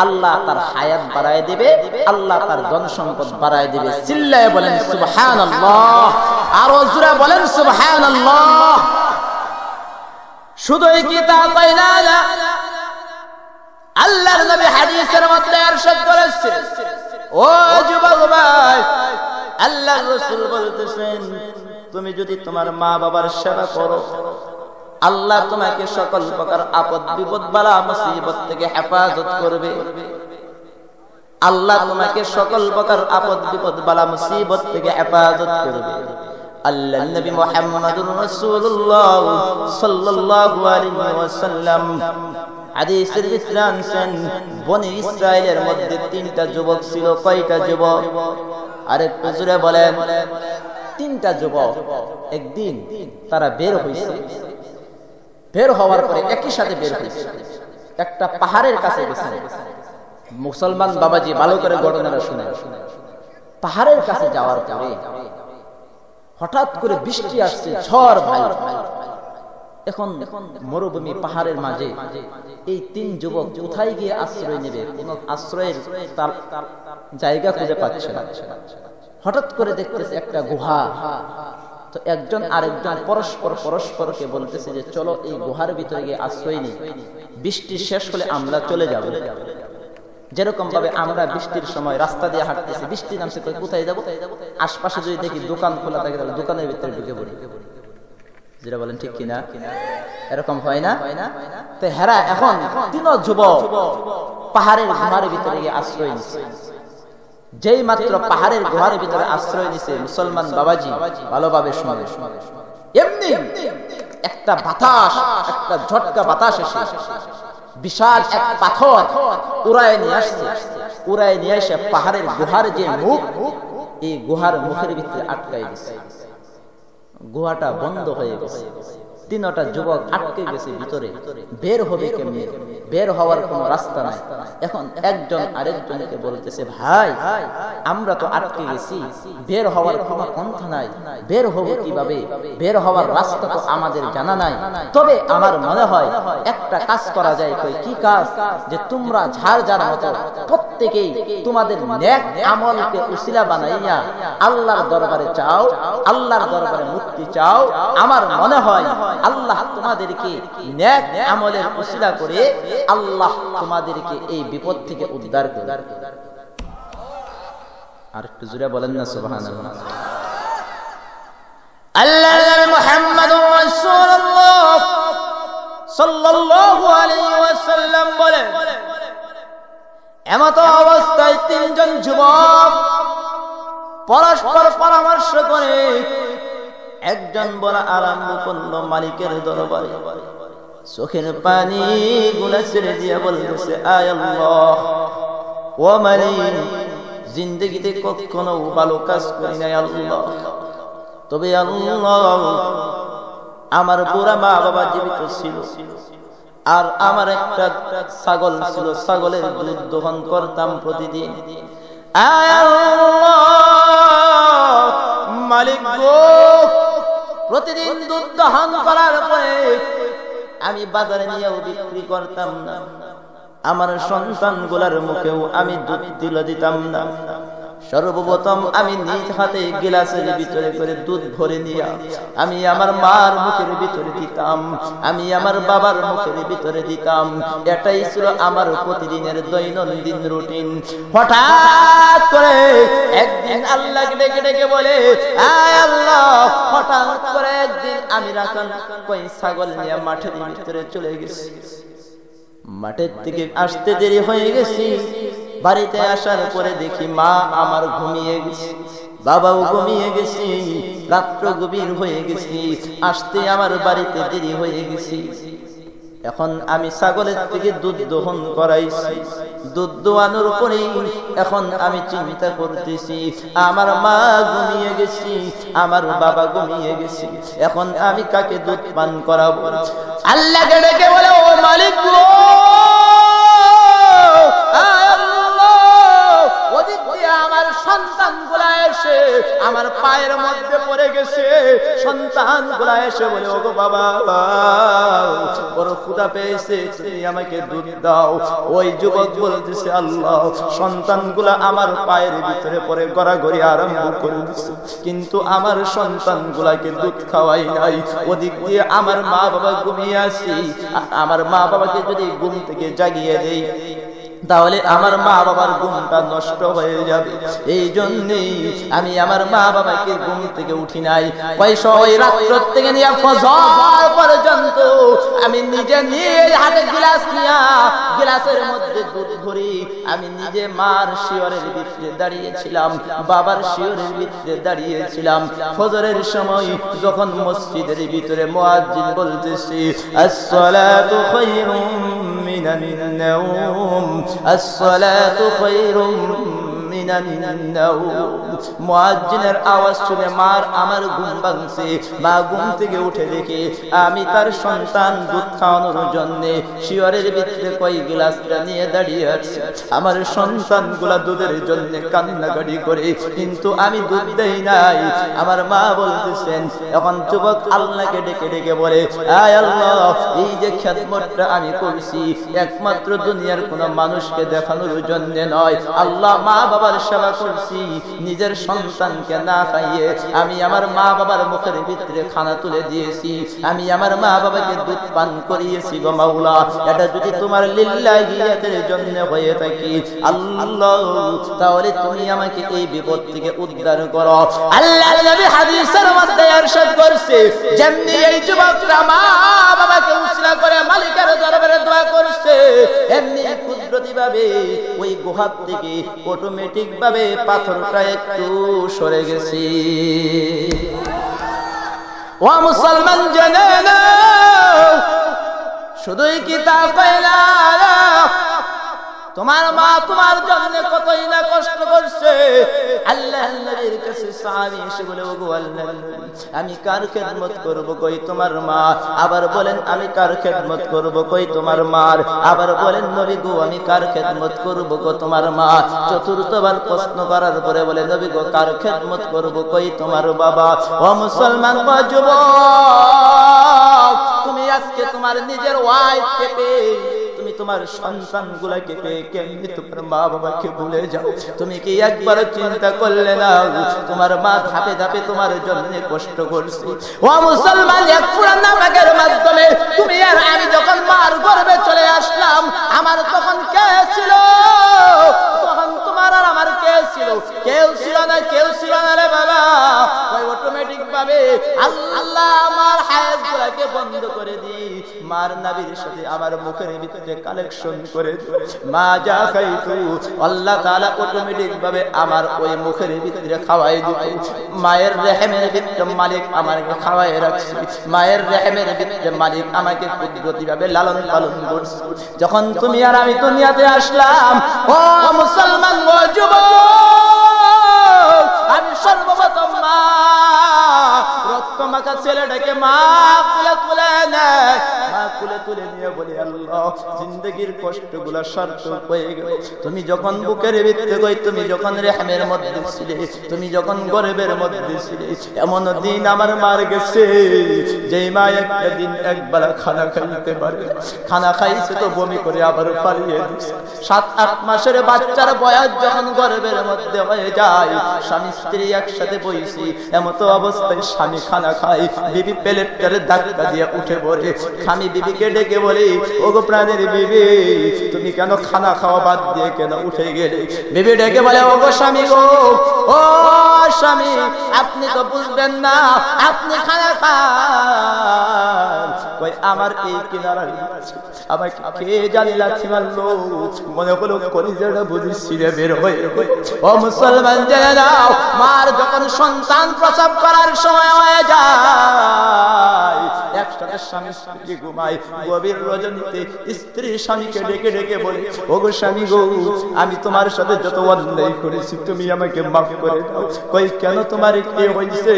আল্লাহ তার হায়াত বাড়ায় দিবে, আল্লাহ তার ধন সম্পদ বাড়ায় দিবে। চিল্লায়ে বলেন সুবহানাল্লাহ, আরো জোরে বলেন সুবহানাল্লাহ। শুধুই কি তা তাই না, আল্লাহর নবী হাদিসের মধ্যে ইরশাদ করেছেন, ও যুবক ভাই, আল্লাহর রাসূল বলতেছেন, তুমি যদি তোমার মা বাবার সেবা করো, আল্লাহ তোমাকে সকল প্রকার আপদ বিপদ বালা মুসিবত থেকে হেফাজত করবে। আল্লাহ তোমাকে সকল প্রকার আপদ বিপদ বালা মুসিবত থেকে হেফাজত করবে। আল্লাহর নবী মুহাম্মদুর রাসূলুল্লাহ সাল্লাল্লাহু আলাইহি ওয়াসাল্লাম হাদিসের ভিতরে আনছেন, বনি ইসরাইলের মধ্যে 3টা যুবক ছিল। কয়টা যুবক? আরেকটু জোরে বলেন। 3টা যুবক একদিন তারা বের হইছে। বের হওয়ার পরে একই সাথে বের হয়েছে, একটা পাহাড়ের কাছে গেছে। মুসলমান বাবাজি ভালো করে ঘটনাটা শুনে। পাহাড়ের কাছে যাওয়ার পরে হঠাৎ করে বৃষ্টি আসছে, ঝড় ভাই। এখন মরুভূমি পাহাড়ের মাঝে এই 3 যুবক কোথায় গিয়ে আশ্রয় নেবে? কোন আশ্রয়ের জায়গা খুঁজে পাচ্ছে না। হঠাৎ করে দেখতেছে একটা গুহা। তো একজন আরেকজন পরস্পরকে বলতেছে যে চলো এই গুহার ভিতরে গিয়ে আশ্রয় নিই, বৃষ্টি শেষ হলে আমরা চলে যাব। যেরকম ভাবে আমরা বৃষ্টির সময় রাস্তা দিয়ে হাঁটতেছি, বৃষ্টি নামছে, কোথায় যাব? আশপাশে যদি দেখি দোকান খোলা থাকে তাহলে দোকানের ভিতরে ঢুকে পড়ি। যেটা বলেন ঠিক কিনা? এরকম হয় না? তো হেরা এখন 3 যুবক পাহাড়ের গুহার ভিতরে গিয়ে আশ্রয় নিচ্ছে। যেই মাত্র পাহাড়ের গুহার ভিতরে আশ্রয় নিছে, মুসলমান বাবাজি ভালোভাবে শুনে, এমনি একটা বাতাস, একটা ঝটকা বাতাস এসে বিশাল এক পাথর উড়ায় নিয়ে আসছে। উড়ায় নিয়ে এসে পাহাড়ের গুহার যে মুখ, এই গুহার মুখের ভিতরে আটকাই দিছে। গুহাটা বন্ধ হয়ে গেছে। 3টা যুবক আটকে গেছে ভিতরে। বের হবে কেমনে? বের হওয়ার কোনো রাস্তা নাই। এখন একজন আরেকজনকে বলতেছে, ভাই আমরা তো আটকে গেছি, বের হওয়ার কোনো পন্থা নাই, বের হব কিভাবে? বের হওয়ার রাস্তা তো আমাদের জানা নাই। তবে আমার মনে হয় একটা কাজ করা যায়। কি কাজ? যে তোমরা যার যার মতো প্রত্যেকেই তোমাদের নেক আমলকে উসিলা বানাইয়া আল্লাহর দরবারে চাও, আল্লাহর দরবারে মুক্তি চাও। আমার মনে হয় আল্লাহ তোমাদেরকে নেক আমলের উসিলা করে আল্লাহ তোমাদেরকে এই বিপদ থেকে উদ্ধার করবে। আর একটু জোরে বলেন না সুবহানাল্লাহ। আল্লাহর মুহাম্মদুর রাসূলুল্লাহ সাল্লাল্লাহু আলাইহি ওয়াসাল্লাম বলেন, এমত অবস্থায় 3 জন যুবক পরস্পর পরামর্শ করে একজন বলা আরম্ভ করলো মালিকের দরবারে, চোখের পানি গুলা ছেড়ে দিয়ে বলতেছে, আয় আল্লাহ, ও মালিক, জিন্দেগিতে কখনো ভালো কাজ করি নাই আল্লাহ, তবে আল্লাহ আমার বুড়া মা বাবা জীবিত ছিল, আর আমার একটা ছাগল ছিল, ছাগলের দুধ দহন করতাম প্রতিদিন। মালিক গো, প্রতিদিন দুধ দহন করার পরে আমি বাজারে নিয়েও বিক্রি করতাম না, আমার সন্তানগুলার মুখেও আমি দুধ তুলে দিতাম না। সর্বপ্রথম আমি নিজ হাতে গ্লাসের ভিতরে করে দুধ ভরে নিয়ে আমি আমার মার মুখের ভিতরে দিতাম, আমি আমার বাবার মুখের ভিতরে দিতাম। এটাই ছিল আমার প্রতিদিনের দৈনন্দিন রুটিন। হঠাৎ করে একদিন আল্লাহকে ডেকে ডেকে বলে, আয় আল্লাহ, হঠাৎ করে একদিন আমি রাখাল কই ছাগল নিয়ে মাঠের ভিতরে চলে গেছি। মাঠের থেকে আসতে দেরি হয়ে গেছি। বাড়িতে আসার পরে দেখি মা আমার ঘুমিয়ে গেছে, বাবাও ঘুমিয়ে গেছি, রাত্র গভীর হয়ে গেছি, আসতে আমার বাড়িতে দেরি হয়ে গেছি। এখন আমি ছাগলের থেকে দুধ দহন করাইছি, দুধ দোয়ানোর পরে এখন আমি চিন্তা করতেছি আমার মা ঘুমিয়ে গেছি, আমার বাবা ঘুমিয়ে গেছি, এখন আমি কাকে দুধ পান করাবো? আল্লাহকে ডেকে বলে, ও মালিক গো, আমার সন্তানগুলা এসে আমার পায়ের মধ্যে পড়ে গেছে। সন্তানগুলা এসে বলে, ওগো বাবা, বড় ক্ষুধা পেয়েছে, তুমি আমাকে দুধ দাও। ওই যুবক বলতেছে, আল্লাহ, সন্তানগুলা আমার পায়ের ভিতরে পড়ে গড়াগড়ি আরম্ভ করে দিচ্ছে, কিন্তু আমার সন্তানগুলাকে দুধ খাওয়াই নাই। ওদিক দিয়ে আমার মা বাবা ঘুমিয়ে আছি, আমার মা বাবাকে যদি ঘুম থেকে জাগিয়ে দেই তাহলে আমার মা বাবার ঘুমটা নষ্ট হয়ে যাবে। এই জন্যই আমি আমার মা বাবাকে ঘুম থেকে উঠি নাই। পয়সা ওই রাত্র থেকে নিয়ে ফজর পর্যন্ত আমি নিজে নিয়ে হাতে গ্লাস নিয়ে গ্লাসের মধ্যে দুধ ভরি আমি নিজে মার শিয়রের ভিতরে দাঁড়িয়েছিলাম, বাবার শিয়রের ভিতরে দাঁড়িয়েছিলাম। ফজরের সময় যখন মসজিদের ভিতরে মুয়াজ্জিন বলতেছে, আসসালাতু খায়রুম মিনান নাওম, আসসালাতু খায়রুম মিনান নাওম। মুয়াজ্জিনের আওয়াজ শুনে মার আমার ঘুম ভাঙছে। মা ঘুম থেকে উঠে দেখে আমি তার সন্তান দুধ খাওয়ানোর জন্য শিয়রের ভিতরে কই গ্লাসটা নিয়ে দাঁড়িয়ে আছি। আমার সন্তানগুলা দুধের জন্য কান্নাকাটি করে, কিন্তু আমি দুধ দেই নাই। আমার মা বলতেছেন, এখন যুবক আল্লাহকে ডেকে ডেকে বলে, আয় আল্লাহ, এই যে খেদমতটা আমি করছি একমাত্র দুনিয়ার কোন মানুষকে দেখানোর জন্য নয়, আল্লাহ, মা বাবার সেবা করছি, নিজের সন্তানকে না খাইয়ে আমি আমার মা বাবার মুখের ভিতরে খানা তুলে দিয়েছি, আমি আমার মা বাবাকে দুধ পান করিয়েছি গো মাওলা। এটা যদি তোমার লিল্লাহিয়াতের জন্য হয়ে থাকে আল্লাহ, তাহলে তুমি আমাকে এই বিপদ থেকে উদ্ধার করো। আল্লাহর নবী হাদিসের মধ্যে ইরশাদ করছে, যেমনি এই যুবকরা মা বাবাকে উসিলা করে মালিকের দরবারে দোয়া করছে, এমনি কুদরতি ভাবে ওই গুহা থেকে অটোমেটিক ভাবে পাথরটা একটু সরে গেছে। ও মুসলমান জেনে নাও, শুধুই কি তা কইলা, তোমার মা তোমার জন্য কতই না কষ্ট করছে। আল্লাহর নবীর কাছে সাহাবী এসে বলে, ওগো আল্লাহর নবী, আমি কার খেদমত করব? কই তোমার মা। আবার বলেন, আমি কার খেদমত করব? কই তোমার মার। আবার বলেন, নবী গো, আমি কার খেদমত করব? গো তোমার মা। চতুর্থবার প্রশ্ন করার পরে বলে, নবী গো, কার খেদমত করব? কই তোমার বাবা। ও মুসলমান যুবক, তুমি আজকে তোমার নিজের ওয়াইফকে পেয়ে, তুমি তোমার সন্তানগুলোকে পেয়ে কেমনি তোমার মা বাবাকে ভুলে যাও? তুমি কি একবার চিন্তা করলে না তোমার মা ধাপে ধাপে তোমার জন্য কষ্ট করছে? ও মুসলমান, এক ফুরান নামাজের মাধ্যমে তুমি আর আমি যখন মার গর্ভে চলে আসলাম, আমার তখন কে ছিল? তখন তোমার আর আমার কে ছিল? কেউ ছিল না, কেউ ছিল না রে বাবা। ওই অটোমেটিক ভাবে আল্লাহ আমার হায়াতগুলোকে বন্ধ করে দিই, মার নবীর সাথে আমার মুখের ভিতরে কালেকশন করে মা যা খাইতু, আল্লাহ তাআলা অটোমেটিক ভাবে আমার ওই মুখের ভিতরে খাওয়াই দিত। মায়ের রেহেমের ভিতরে মালিক আমাকে খাওয়াই রাখছে, মায়ের রেহেমের ভিতরে মালিক আমাকে কুদরতি ভাবে লালন পালন করছে। যখন তুমি আর আমি দুনিয়াতে আসলাম, ও মুসলমান ও যুবক, আমি সর্বপ্রথম মা রক্ত মাখা ছেলেটাকে মা কুলে তুলে নেয়, মা কুলে তুলে নিয়ে বলি আল্লাহ জিন্দগির কষ্টগুলো সার্থক হয়ে গেল। তুমি যখন বুকের ভিতরে গই, তুমি যখন রেহমের মধ্যে ছিলে, তুমি যখন গর্ভের মধ্যে ছিলে, এমন দিন আমার মার গেছে যেই মা একটা দিন একবার খানা খাইতে পারে, খানা খাইছে তো বমি করে আবার পালিয়ে দিছে। 7-8 মাসের বাচ্চার বয়স যখন গর্ভের মধ্যে হয়ে যায়, স্বামী স্ত্রী একসাথে বইছি, এমত অবস্থায় স্বামী খানা খায়, বিবি প্লেটটারে ধাক্কা দিয়ে উঠে পড়ে। স্বামী বিবিকে ডেকে বলি, ওগো প্রাণের বিবি, তুমি কেন খানা খাওয়া বাদ দিয়ে কেন উঠে গেলে? বিবি ডেকে বলে, ওগো স্বামী গো, ও স্বামী, আপনি তো বুঝবেন না, আপনি খানা খান। কই আমার এই কিনারা আমাকে কে জানি লাথি মারলো, মনে হলো কলিজাটা বুঝি ছিঁড়ে বের হয়ে। ও মুসলমান জেনে নাও, মার যখন সন্তান প্রসব করার সময় হয়ে যায়, একসাথে স্বামী স্ত্রী ঘুমায়, গভীর রজনীতে স্ত্রী স্বামীকে ডেকে ডেকে বলে, ওগো স্বামী গো, আমি তোমার সাথে যত অন্যায় করেছি তুমি আমাকে মাফ করে দাও। কই কেন তোমার কি হয়েছে?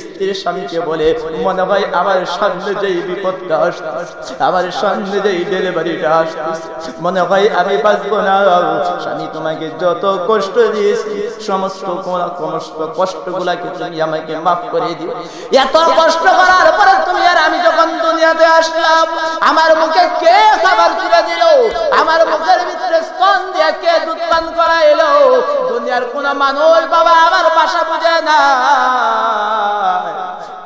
স্ত্রী স্বামীকে বলে, মনে হয় আমার সামনে যেই বিপদটা আসছে, আমার সামনে যেই ডেলিভারিটা আসছে, মনে হয় আমি বাঁচবো না। স্বামী তোমাকে যত কষ্ট দিয়েছি, সমস্ত কষ্টগুলাকে তুমি আমাকে মাফ করে দিও। এত কষ্ট করার পরে তুমি আর আমি যখন দুনিয়াতে আসলাম, আমার মুখে কে খাবার তুলে দিল, আমার মুখের ভিতরে স্তন দিয়ে কে দুধ পান করাইলো? দুনিয়ার কোন মানুষ বাবা আমার ভাষা বুঝে না,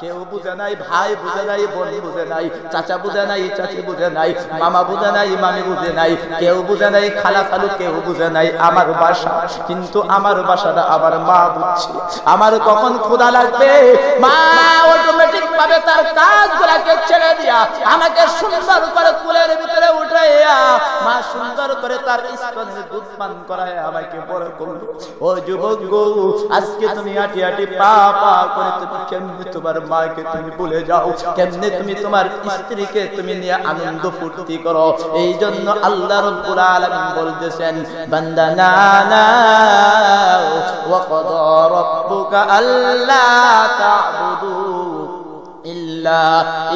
কেউ বুঝে নাই, ভাই বুঝে নাই, বোন বুঝে নাই, চাচা বুঝে নাই, চাচি বুঝে নাই, মামা বুঝে নাই, মামি বুঝে নাই, কেউ বুঝে নাই, খালা খালু কেউ বুঝে নাই আমার ভাষা। কিন্তু আমার ভাষাটা আবার মা বুঝছে। আমার কখন ক্ষুধা লাগবে, মা অটোমেটিক ভাবে তার কাজগুলাকে ছেড়ে দিয়া আমাকে সুন্দর করে কুলের ভিতরে উঠাইয়া মা সুন্দর করে তার স্তনের দুধ পান করায় আমাকে বড় করলো। ও যুবক গো, আজকে তুমি হাঁটি হাঁটি পা পা করে তুমি কেমনে তোমার মাকে তুমি ভুলে যাও, কেমনে তুমি তোমার স্ত্রীকে তুমি নিয়ে আনন্দ ফুর্তি করো। এই জন্য আল্লাহ রাব্বুল আলামিন বলতেছেন, বান্দা না না ওয়া ক্বাদা রাব্বুকা আল্লা তা'বুদু ইল্লা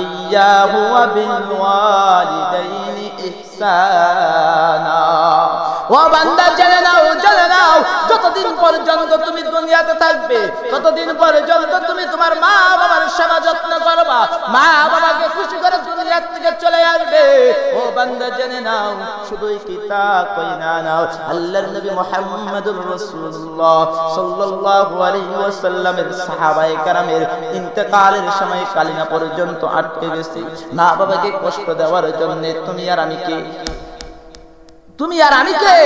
ইয়্যাহু ওয়া বিল ওয়ালিদাইনি ইহসানা। ও বান্দা জেনে নাও, জেনে নাও, যতদিন পর্যন্ত তুমি দুনিয়াতে থাকবে, ততদিন পর্যন্ত তুমি তোমার মা বাবার সেবা যত্ন করবা, মা বাবাকে খুশি করে দুনিয়া থেকে চলে আসবে। ও বান্দা জেনে নাও, শুধুই কি তা কই না নাও, আল্লাহর নবী মুহাম্মদুর রাসূলুল্লাহ সাল্লাল্লাহু আলাইহি ওয়াসাল্লামের সাহাবায়ে কেরামের ইন্তেকালের সময় কালিমা পর্যন্ত আটকে গেছে মা বাবাকে কষ্ট দেওয়ার জন্য। তুমি আর আমি কে? তুমি আর আমি কে?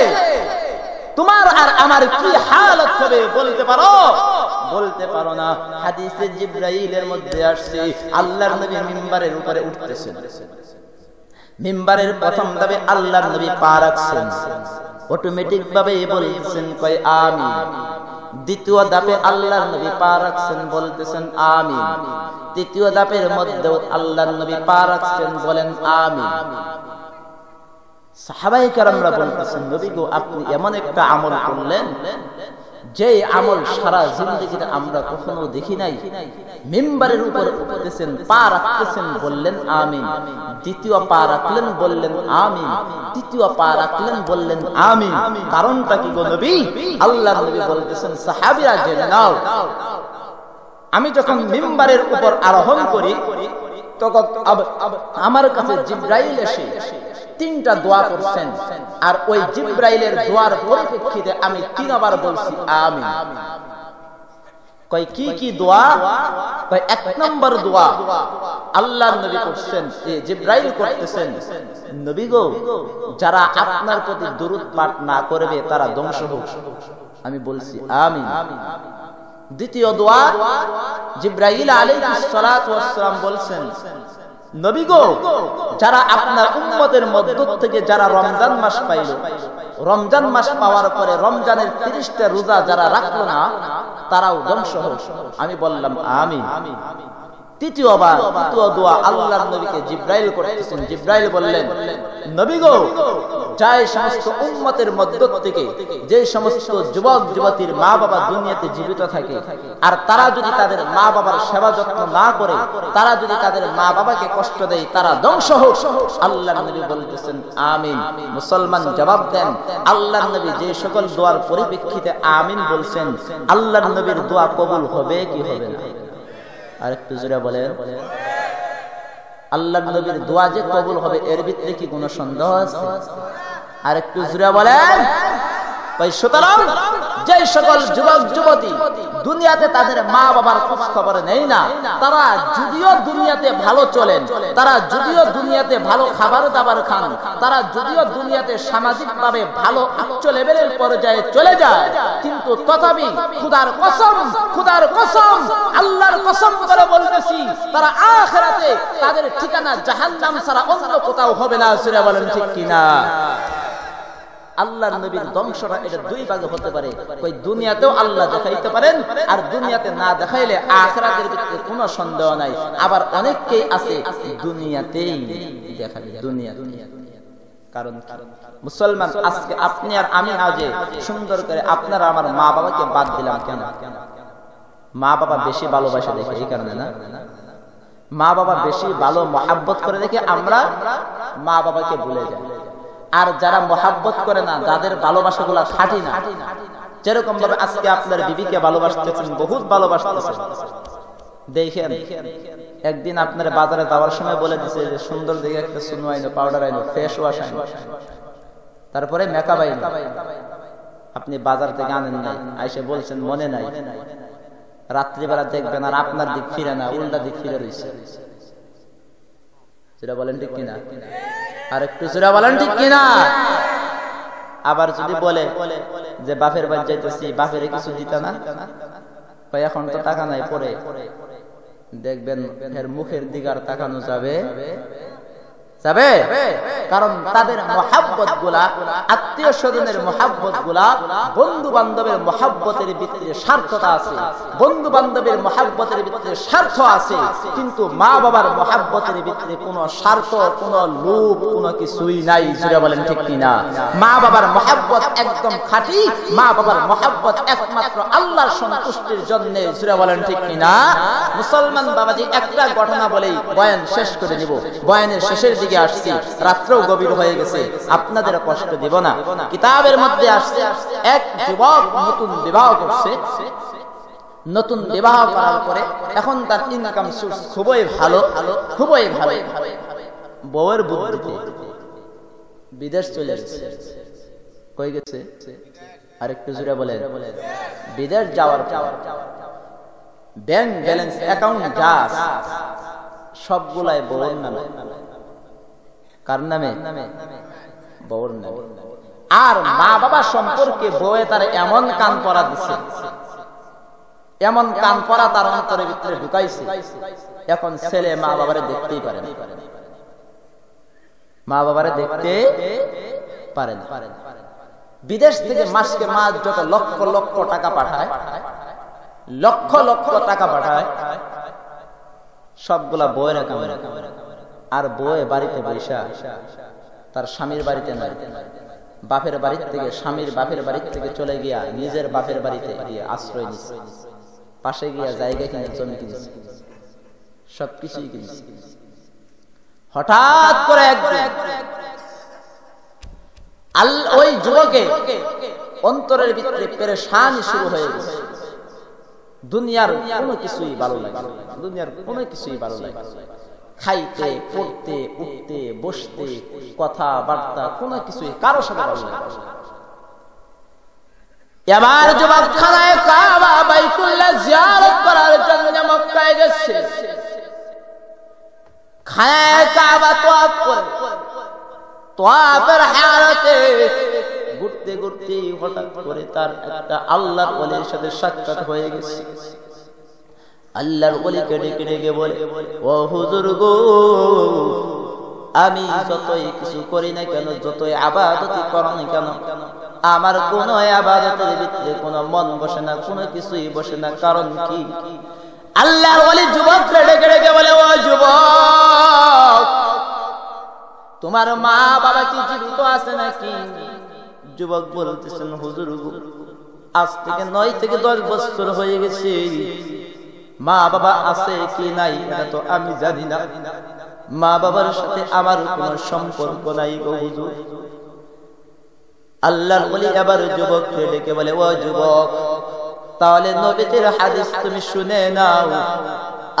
তোমার আর আমার কি হালত হবে বলতে পারো? বলতে পারো না। হাদিসে জিবরাইলের মধ্যে আসছে, আল্লাহর নবী মিম্বারের উপরে উঠতেছেন, মিম্বারের প্রথম ধাপে আল্লাহর নবী পা রাখছেন, অটোমেটিক ভাবে বলতেছেন কয় আমিন। দ্বিতীয় ধাপে আল্লাহর নবী পা রাখছেন, বলতেছেন আমিন। তৃতীয় ধাপের মধ্যেও আল্লাহর নবী পা রাখছেন, বলেন আমিন। সাহাবায়ে কেরামরা বলতেছেন, নবী গো, আপনি এমন একটা আমল করলেন যে আমল সারা জিন্দেগিতে আমরা কখনো দেখি নাই। মিম্বারের উপর উঠতেছেন, পা রাখতেছেন, বললেন আমিন। দ্বিতীয় পা রাখলেন, বললেন আমিন। তৃতীয় পা রাখলেন, বললেন আমিন। কারণটা কি গো নবী? আল্লাহর নবী বলতেছেন, সাহাবীরা জেনে নাও, আমি যখন মিম্বারের উপর আরোহণ করি তখন আমার কাছে জিবরাইল এসে 3টা দোয়া করছেন, আর ওই জিবরাইলের দোয়ার পরিপ্রেক্ষিতে আমি 3বার বলছি আমিন। কয় কি কি দোয়া? কয় 1 নম্বর দোয়া আল্লাহর নবী করছেন, জিবরাইল করতেছেন, নবী গো, যারা আপনার প্রতি দুরূদ পাঠ না করবে তারা ধ্বংস হোক। আমি বলছি আমিন। দ্বিতীয় দোয়া, জিবরাইল আলাইহিস সালাতু ওয়াস সালাম বলছেন, নবী গো, যারা আপনার উম্মতের মধ্য থেকে যারা রমজান মাস পাইল, রমজান মাস পাওয়ার পরে রমজানের 30টা রোজা যারা রাখলো না, তারাও ধ্বংস হোক। আমি বললাম আমিন। তৃতীয় দোয়া আল্লাহর নবীকে জিবরাইল করতেছেন। জিবরাইল বললেন, নবী গো, যাই সমস্ত উম্মতের মধ্য থেকে যে সমস্ত যুবক যুবতীর মা বাবা দুনিয়াতে জীবিত থাকে, আর তারা যদি তাদের মা বাবার সেবা যত্ন না করে, তারা যদি তাদের মা বাবাকে কষ্ট দেয়, তারা ধ্বংস হোক। আল্লাহর নবী বলতেছেন আমিন। মুসলমান জবাব দেন, আল্লাহর নবী যে সকল দোয়ার পরিপ্রেক্ষিতে আমিন বলছেন, আল্লাহর নবীর দোয়া কবুল হবে কি হবে না? আর একটু জোরে বলেন। আল্লাহর নবীর দোয়া যে কবুল হবে এর ভিতরে কি কোনো সন্দেহ আছে? আর একটু জোরে বলেন। সুতরাং যে সকল যুবক যুবতী দুনিয়াতে তাদের মা বাবার খোঁজ খবর নেই না, তারা যদিও দুনিয়াতে ভালো চলেন, তারা যদিও দুনিয়াতে ভালো খাবার দাবার খান, তারা যদিও দুনিয়াতে সামাজিক ভাবে ভালো উচ্চ লেভেলের পর্যায়ে চলে যায়, কিন্তু তথাপি খোদার কসম আল্লাহর কসম করে বলতেছি, তারা আখিরাতে তাদের ঠিকানা জাহান্নাম ছাড়া অন্য কোথাও হবে না। সূরা বলেন ঠিক কিনা? আল্লাহর নবীর ধ্বংসটা এটা দুই ভাগে হতে পারে। কই দুনিয়াতেও আল্লাহ দেখাইতে পারেন, আর দুনিয়াতে না দেখাইলে আখিরাতের ভিতরে কোনো সন্দেহ নাই। আবার অনেকেই আছে দুনিয়াতেই দেখাবে, দুনিয়াতে। কারণ মুসলমান আজকে আপনি আর আমি আজ সুন্দর করে আপনারা আমার মা বাবাকে বাদ দিলাম কেন? মা বাবা বেশি ভালোবাসা দেখে এই কারণে না? মা বাবা বেশি ভালো মহাব্বত করে দেখে আমরা মা বাবাকে ভুলে যাই। আর যারা মহাব্বত করে না, যাদের ভালোবাসা গুলা খাঁটি না, যেরকম ভাবে আজকে আপনার বিবিকে ভালোবাসতেছেন, বহুত ভালোবাসতেছেন, দেখেন একদিন আপনার বাজারে যাওয়ার সময় বলে দিছে যে সুন্দর দেখে একটা সুনো আইনো, পাউডার আইনো, ফেস ওয়াশ আইনো, তারপরে মেকআপ আইনো। আপনি বাজার থেকে আনেন নাই, আইসে বলছেন মনে নাই, রাত্রিবেলা দেখবেন আর আপনার দিক ফিরে না, উল্টা দিক ফিরে রয়েছে। সেটা বলেন ঠিক কিনা? আর একটু জোরে বলেন ঠিক কিনা? আবার যদি বলে যে বাপের বাড়ি যাইতেছি, বাপের কিছু দিতে না, এখন তো টাকা নাই, পরে দেখবেন এর মুখের দিকে আর তাকানো যাবে? কারণ তাদের মহাব্বত গুলা, আত্মীয় স্বজনের মহাব্বত গুলা, বন্ধু বান্ধবের মহাব্বতের ভিতরে স্বার্থতা আছে, বন্ধু বান্ধবের মহাব্বতের ভিতরে স্বার্থ আছে, কিন্তু মা বাবার মহাব্বতের ভিতরে কোনো স্বার্থ, কোনো লোভ, কোনো কিছুই নাই। জোরে বলেন ঠিক কিনা? মা বাবার মহাব্বত একদম খাঁটি, মা বাবার মহাব্বত একমাত্র আল্লাহর সন্তুষ্টির জন্য। জোরে বলেন ঠিক কিনা? মুসলমান বাবাজি, একটা ঘটনা বলেই বয়ান শেষ করে দিব। বয়ানের শেষের দিকে আসছি, রাত্রেও গভীর হয়ে গেছে, আপনাদের কষ্ট দিব না। কিতাবের মধ্যে আসছে এক যুবক নতুন বিবাহ করছে। নতুন বিবাহ করার পরে এখন তার ইনকাম সোর্স খুবই ভালো, খুবই ভালো। বউয়ের বুদ্ধিতে বিদেশ চলে গেছে। কই গেছে? আরেকটু জোরে বলেন। বিদেশ যাওয়ার পর ব্যাংক ব্যালেন্স, অ্যাকাউন্ট যা সবগুলাই বউয়ের নামে। কার নামে? বউর নামে। আর মা বাবা সম্পর্কে বউয়ে তার এমন কান পড়া দিছে, এমন কান পড়া তার অন্তরের ভিতরে ঢুকাইছে, এখন ছেলে মা বাবারে দেখতেই পারে না, মা বাবারে দেখতে পারে না। বিদেশ থেকে মাসকে মাস যত লক্ষ লক্ষ টাকা পাঠায়, লক্ষ লক্ষ টাকা পাঠায়, সবগুলা বউয়ের কামে। আর বউয়ে বাড়িতে বৈশা, তার স্বামীর বাড়িতে নাই, বাপের বাড়ির থেকে, স্বামীর বাপের বাড়ির থেকে চলে গিয়া নিজের বাপের বাড়িতে গিয়ে আশ্রয় নিচ্ছে, পাশে গিয়া জায়গা কিনে, জমি কিনেছে, সবকিছুই কিনেছে। হঠাৎ করে একদিন ওই যুবকে অন্তরের ভিতরে পেরেশানি শুরু হয়ে গেছে। দুনিয়ার কোনো কিছুই ভালো লাগে, দুনিয়ার কোনো কিছুই ভালো লাগে, খাইতে, পড়তে, উঠতে, বসতে, কথাবার্তা, কোনো কিছুই কারো সাথে ভালো লাগে। এবার যুবক খানায় কাবা বাইতুল্লাহ জিয়ারত করার জন্য মক্কায় গেছে। খানায় কাবা তওয়াফ করে, তওয়াফের হালতে ঘুরতে ঘুরতে হঠাৎ করে তার একটা আল্লাহর ওলির সাথে সাক্ষাৎ হয়ে গেছে। আল্লাহর ওলিকে ডেকে ডেকে বলে, ও হুজুর গো, আমি যতই কিছু করি না কেন, যতই ইবাদত করি না কেন, আমার কোন ইবাদতের ভিতরে কোনো মন বসে না, কোনো কিছুই বসে না। কারণ কি? আল্লাহর ওলি যুবককে ডেকে ডেকে বলে, ও যুবক, তোমার মা বাবা কি জীবিত আছে নাকি? যুবক বলতেছেন, হুজুর গো, আজ থেকে 9 থেকে 10 বছর হয়ে গেছে, মা বাবা আছে কি নাই এটা তো আমি জানি না। মা বাবার সাথে আমার কোনো সম্পর্ক নাই গো হুজুর। আল্লাহর ওলি আবার যুবককে ডেকে বলে, ও যুবক, তাহলে নবীর হাদিস তুমি শুনে নাও।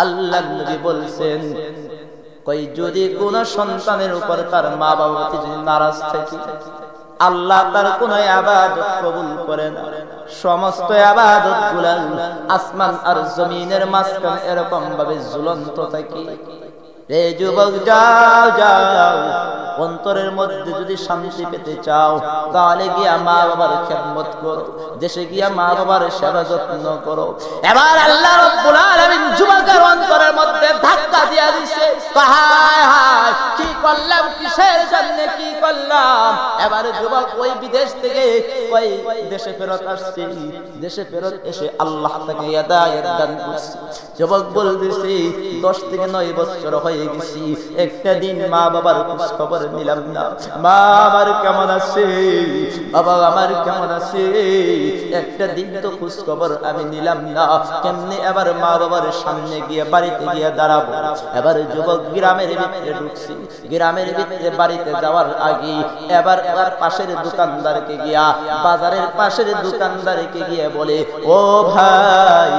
আল্লাহর নবী বলছেন, কই যদি কোন সন্তানের উপর তার মা বাবা যদি নারাজ থাকে, আল্লাহ তার কোন ইবাদত কবুল করে না। সমস্ত ইবাদত গুলা আসমান আর জমিনের মাঝখানে এরকম ভাবে ঝুলন্ত থাকে। রে যুবক, যাও যাও, অন্তরের মধ্যে যদি শান্তি পেতে চাও, তাহলে গিয়া মা বাবার খেদমত করো, দেশে গিয়া মা বাবার সেবা যত্ন করো। এবার আল্লাহ রাব্বুল আলামিন যুবকের অন্তরের মধ্যে ধাক্কা দিয়া দিছে, হায় হায়, কি করলাম, কিসের জন্য কি করলাম। এবার যুবক ওই বিদেশ থেকে ওই দেশে ফেরত আসছে, দেশে ফেরত এসে আল্লাহ তাকে হিদায়াত দান করছে। যুবক বলতেছে, 10 থেকে 9 বছর হয়ে গেছি, একটা দিন মা বাবার খোঁজ খবর নিলাম না। মা আমার কেমন আছে, বাবা আমার কেমন আছে, একটা দিন তো খোঁজ খবর আমি নিলাম না। কেমনে এবার মা বাবার সামনে গিয়ে বাড়িতে গিয়ে দাঁড়াবো? এবার যুবক গ্রামের ভিতরে ঢুকছি। গ্রামের ভিতরে বাড়িতে যাওয়ার আগে এবার তার পাশের দোকানদারকে গিয়া, বাজারের পাশের দোকানদারকে গিয়ে বলে, ও ভাই,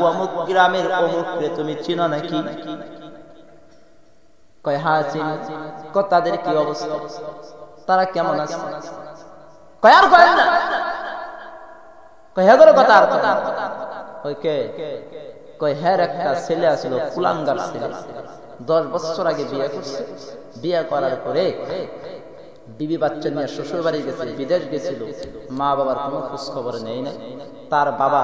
অমুক গ্রামের অমুককে তুমি চিনো নাকি? কয়, হ্যাঁ চিনি। তাদের কি অবস্থা, তারা কেমন আছে? কয়, আর কয় না। কয়, হ্যাঁ গো, কথা আর কথা। কয়, কে? কয়, হ্যাঁ একটা ছেলে আছিল, কুলাঙ্গার ছেলে, 10 বছর আগে বিয়ে করছে। বিয়ে করার পরে বিবি বাচ্চা নিয়ে শ্বশুর বাড়ি গেছে, বিদেশ গেছিল, মা বাবার কোনো খোঁজ খবর নেই নাই। তার বাবা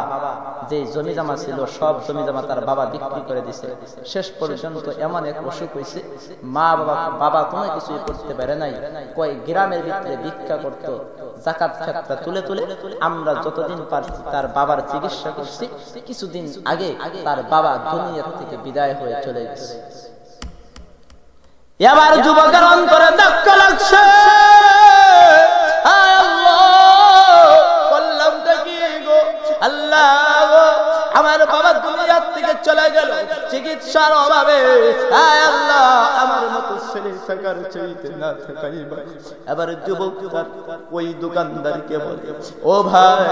যে জমি জমা ছিল, সব জমি জমা তার বাবা বিক্রি করে দিছে। শেষ পর্যন্ত এমন এক অসুখ হয়েছে, মা বাবা কোনো কিছুই করতে পারে নাই। কয়, গ্রামের ভিতরে ভিক্ষা করতো, যাকাত খাতটা তুলে তুলে আমরা যতদিন পারছি তার বাবার চিকিৎসা করছি। কিছুদিন আগে তার বাবা দুনিয়া থেকে বিদায় হয়ে চলে গেছে। এবার যুবকের অন্তরে ধাক্কা লাগছে, বললামটা কি গো আল্লাহ, আমার বাবা দুনিয়া থেকে চলে গেল চিকিৎসার অভাবে। আল্লাহ, আমার মতো ছেলে থাকার চাইতে না থাকাই ভাই। এবার যুবক ওই দোকানদারকে বলে, ও ভাই,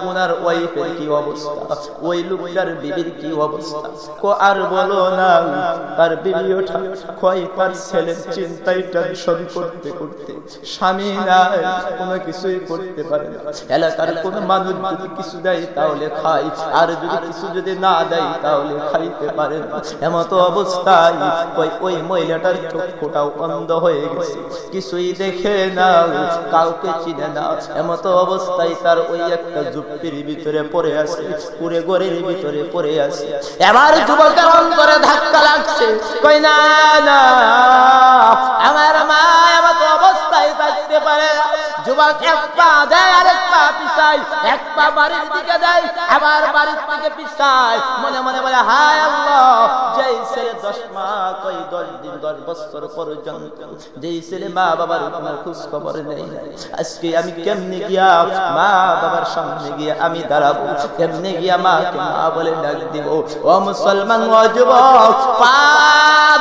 ওনার ওয়াইফের কি অবস্থা, ওই লোকটার বিবির কি অবস্থা? আর বলো না, তার বিবি ওঠা কয়, তার ছেলের চিন্তায় টেনশন করতে করতে স্বামী নাই, কোনো কিছুই করতে পারে না। এলাকার কোন মানুষ যদি কিছু দেয় তাহলে খায়, আর যদি না দেয় তাহলে খাইতে পারে না। এমত অবস্থায় ওই মহিলাটার চক্ষুটাও অন্ধ হয়ে গেছে, কিছুই দেখে না, কাউকে চিনে না। এমত অবস্থায় তার ওই একটা ঝুপড়ির ভিতরে পড়ে আছে, পুরে ঘরের ভিতরে পড়ে আছে। এবার যুবকের অন্তরে ধাক্কা লাগছে, কই না না, আমার মা এমত অবস্থায় থাকতে পারে। যুবক এক পা দেয়, আরেক পা পিছায়, এক পা বাড়ির দিকে দেয়, আবার বাড়ির দিকে পিছায়, মনে মনে বলে, হায় আল্লাহ, যেই ছেলে 10 মাস, 10 দিন, 10 বছর পর্যন্ত যেই ছেলে মা বাবার কোনো খোঁজ খবর নেই, আজকে আমি কেমনে গিয়া মা বাবার সামনে গিয়া আমি দাঁড়াবো, কেমনে গিয়া মাকে মা বলে ডাক দিব? ও মুসলমান, ও যুবক, পা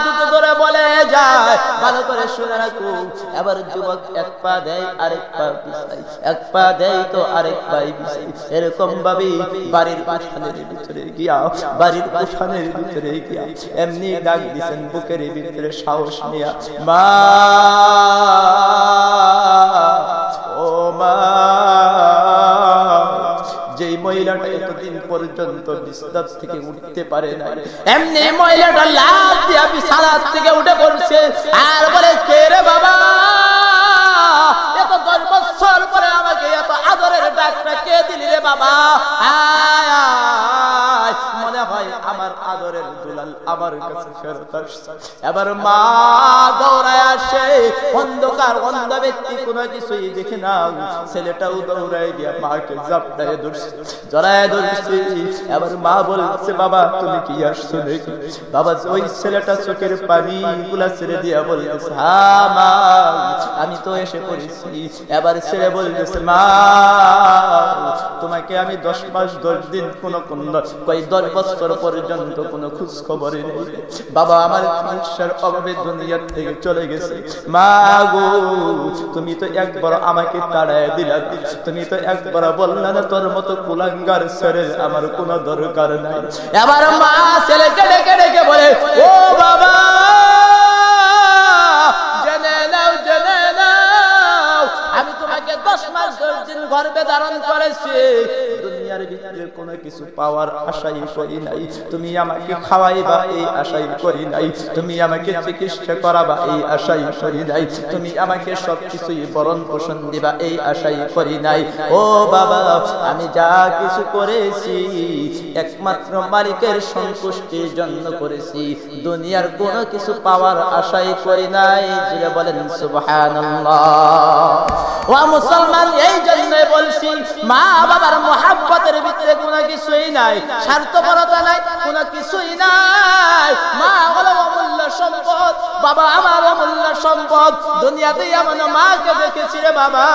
দুটো ধরে বলে যায়, ভালো করে শুনে রাখো। এবার যুবক এক পা দেয়, আরেক পা পিছায়, এক পা দেয় তো আরেক পা পিছায়। এরকম ভাবে বাড়ির উঠানের ভিতরে গিয়া, বাড়ির উঠানের ভিতরে গিয়া এমনি ডাক দিছেন বুকের ভিতরে সাহস নিয়া, মা, ও মা। যেই মহিলাটা এতদিন পর্যন্ত বিছানা থেকে উঠতে পারে না, এমনি মহিলাটা লাফ দিয়া বিছানা থেকে উঠে পড়ছে আর বলে, কে রে বাবা, এত 10 বছর পরে আমাকে এত আদরের ডাকটা কে দিলি রে বাবা? মনে হয় আমার আদরের লাল আমার কাছে ফেরত আসছে। এবার মা দৌড়ায় আসে, অন্ধকার অন্ধ ব্যক্তি কোনো কিছুই দেখে না, ছেলেটাও দৌড়ায় গিয়া মাকে জাপটায় ধরছে, জড়ায় ধরছে। এবার মা বলছে বাবা তুমি কি আসছো নাকি? বাবা ওই ছেলেটা চোখের পানি গুলা ছেড়ে দিয়া বলতেছে হ্যাঁ মা আমি তো এসে পড়েছি। এবার ছেলে বলতেছে মা তোমাকে আমি 10 মাস 10 দিন কোন 10 বছর পর্যন্ত কোনো খোঁজ খবরই নেই। বাবা আমার চিকিৎসার অভাবে দুনিয়া থেকে চলে গেছে। মা গো তুমি তো একবার আমাকে তাড়ায় দিলা, তুমি তো একবার বললা না তোর মতো কুলাঙ্গার ছেড়ে আমার কোনো দরকার নাই। এবার মা ছেলেকে ডেকে ডেকে বলে ও বাবা জেনে নাও জেনে নাও আমি তোমাকে 10 মাস 10 দিন গর্ভে ধারণ করেছি, দুনিয়ার ভিতরে কোনো কিছু পাওয়ার আশাই করি নাই, তুমি আমাকে খাওয়াইবা এই আশাই করি নাই, তুমি আমাকে চিকিৎসা করাবা এই আশাই করি নাই, তুমি আমাকে সবকিছুই ভরণ পোষণ দিবা এই আশাই করি নাই। ও বাবা আমি যা কিছু করেছি একমাত্র মালিকের সন্তুষ্টির জন্য করেছি, দুনিয়ার কোনো কিছু পাওয়ার আশাই করি নাই। জুড়ে বলেন সুবহানাল্লাহ। ও মুসলমান এই জন্যই বলছি মা বাবার মহব্বতের ভিতরে কোনো কিছুই নাই, স্বার্থপরতা নাই, কোনো কিছুই নাই। মা হলো অমূল্য সম্পদ, বাবা আমার অমূল্য সম্পদ। দুনিয়াতে এমন মাকে দেখেছি রে বাবা,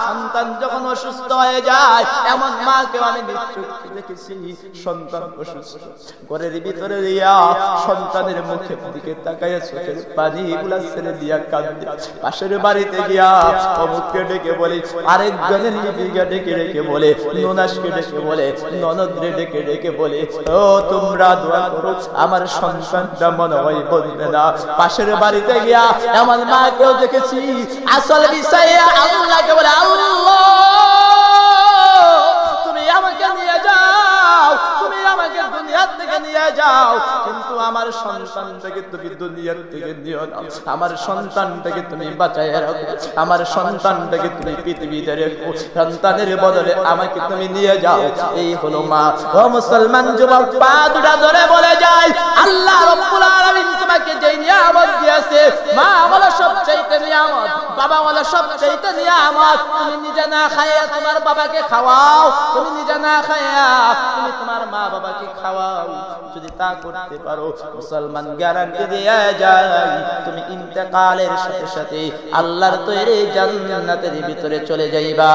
সন্তান যখন অসুস্থ হয়ে যায় এমন মাকে আমি চোখে দেখেছি। সন্তান অসুস্থ ঘরের ভিতরে দিয়া সন্তানের মুখের দিকে তাকাইয়া চোখের পানি গুলা ছেড়ে দিয়া কাঁদে। পাশের বাড়িতে গিয়া অমুককে ডেকে বলে, আরেকজনের লিপিকা ডেকে ডেকে বলে, ননাসকে ডেকে বলে, ননদরে ডেকে ডেকে বলে ও তোমরা দোয়া করো আমার সন্তানটা মনে হয় বলবে না। পাশের বাড়িতে গিয়া এমন মাকেও দেখেছি আসল বিষয়ে আল্লাহকে বলে আল্লাহ তুমি আমাকে নিয়ে যাও, তুমি আমাকে দুনিয়ার থেকে নিয়ে যাও, কিন্তু আমার সন্তানটাকে তুমি দুনিয়ার থেকে নিও না, আমার সন্তানটাকে তুমি বাঁচায় রাখো, আমার সন্তানটাকে তুমি পৃথিবীতে রেখো, সন্তানের বদলে আমাকে তুমি নিয়ে যাও। এই হলো মা। ও মুসলমান যুবক পা দুটা ধরে বলে যায় আল্লাহ রাব্বুল আলামিন তোমাকে যে নিয়ামত দিয়েছে, মা হলো সবচেয়ে নিয়ামত, বাবা হলো সবচেয়ে নিয়ামত। তুমি নিজে না খাইয়া তোমার বাবাকে খাওয়াও, তুমি নিজে না খাইয়া তুমি তোমার মা বাবাকে খাওয়াও। যদি তা করতে পারো মুসলমান গ্যারান্টি দিয়ে যায় তুমি ইন্তেকালের সাথে সাথে আল্লাহর তৈরি জান্নাতের ভিতরে চলে যাইবা।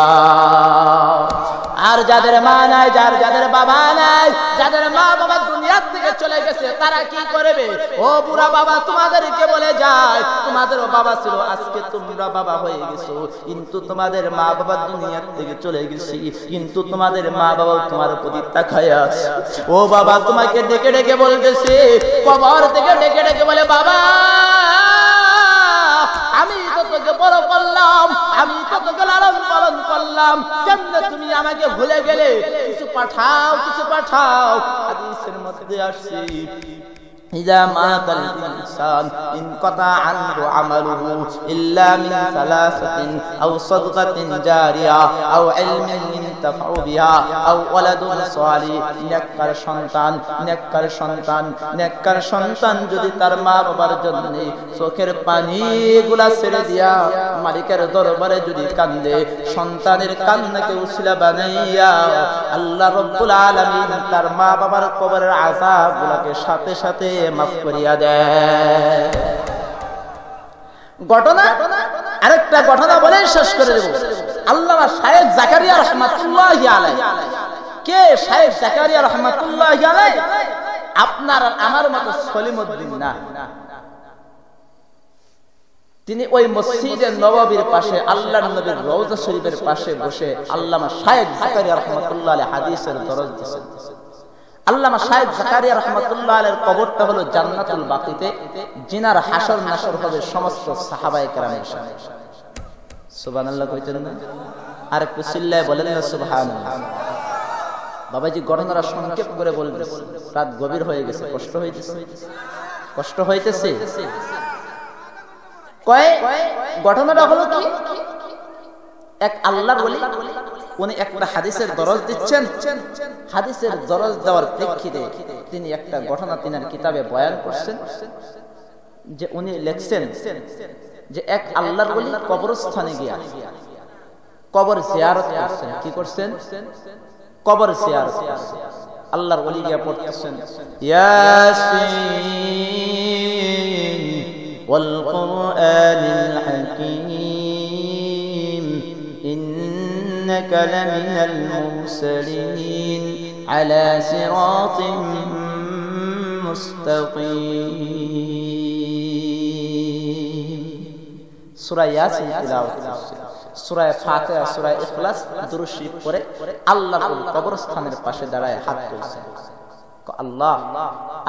আর যাদের মা নাই, যাদের বাবা নাই, যাদের মা বাবা দুনিয়ার থেকে চলে গেছে তারা কি করবে? ও বুড়া বাবা তোমাদেরকে বলে যায় তোমাদেরও বাবা ছিল, আজকে তোমরা বাবা হয়ে গেছো, কিন্তু তোমাদের মা বাবা দুনিয়ার থেকে চলে গেছে, কিন্তু তোমাদের মা বাবা তোমার প্রতি তাকায়া আছে। ও বাবা তোমাকে ডেকে ডেকে বলতেছে, কবর থেকে ডেকে ডেকে বলে বাবা আমি তো তোকে বড় করলাম, আমি তো তোকে লালন পালন করলাম, কেমনে তুমি আমাকে ভুলে গেলে? কিছু পাঠাও, কিছু পাঠাও। হাদিসের মধ্যে আসছে إذا مات الإنسان انقطع عنه عمله إلا من ثلاثة أو صدقة جارية أو علم ينتفع بها أو ولد صالح। নেককার সন্তান যদি তার মা বাবার জন্য চোখের পানিগুলা ছেড়ে দিয়া মালিকের দরবারে যদি কান্দে, সন্তানের কান্নাকে উসিলা বানাইয়া আল্লাহ রাব্বুল আলামিন তার মা বাবার কবরের আযাবগুলোকে সাথে সাথে মাফ করিয়া দেয়। ঘটনা আরেকটা ঘটনা বলে শেষ করে দেব। আল্লামা শায়েখ জাকারিয়া রাহমাতুল্লাহি আলাইহি। কে শায়েখ জাকারিয়া রাহমাতুল্লাহি আলাইহি? আপনার আমার মতো সলিমউদ্দিন না, তিনি ওই মসজিদে নববীর পাশে আল্লাহর নবীর রওজা শরীফের পাশে বসে আল্লামা শায়েখ জাকারিয়া রাহমাতুল্লাহি আলাইহি হাদিসের দরজ দিয়েছেন। আল্লামা শায়েখ জাকারিয়া রাহমাতুল্লাহ আলাইহির কবরটা হলো জান্নাতুল বাকিতে, জিনার হাসর নাসর হবে সমস্ত সাহাবায়ে কেরামের সাথে। সুবহানাল্লাহ কইতেন না? আর একটু চিল্লায় বলেন না সুবহানাল্লাহ। বাবাজি ঘটনাটা সংক্ষেপ করে বলবেন, রাত গভীর হয়ে গেছে, কষ্ট হইতেছে। ঘটনাটা হলো কি, এক আল্লাহর ওলি উনি একটা হাদিসের দরজ দিচ্ছেন, হাদিসের দরজ দেওয়ার প্রেক্ষিতে তিনি একটা ঘটনা তিনার কিতাবে বয়ান করছেন, যে উনি লিখছেন যে এক আল্লাহর ওলি কবরস্থানে গিয়া কবর জিয়ারত করছেন। কি করছেন? কবর জিয়ারত করছেন। আল্লাহর ওলি গিয়া পড়তেছেন ইয়াসিন ওয়াল কুরআনিল হাকীম ইন্নাকা লামিনাল মুরসালিন আলা সিরাতিন মুস্তাকিম। সূরা ইয়াসিন তিলাওয়াত করছেন, সূরা ফাতিহা, সূরা ইখলাস দুরূদ শরীফ পড়ে আল্লাহর ওলি কবরস্থানের পাশে দাঁড়ায় হাত তুলছেন। আল্লাহ,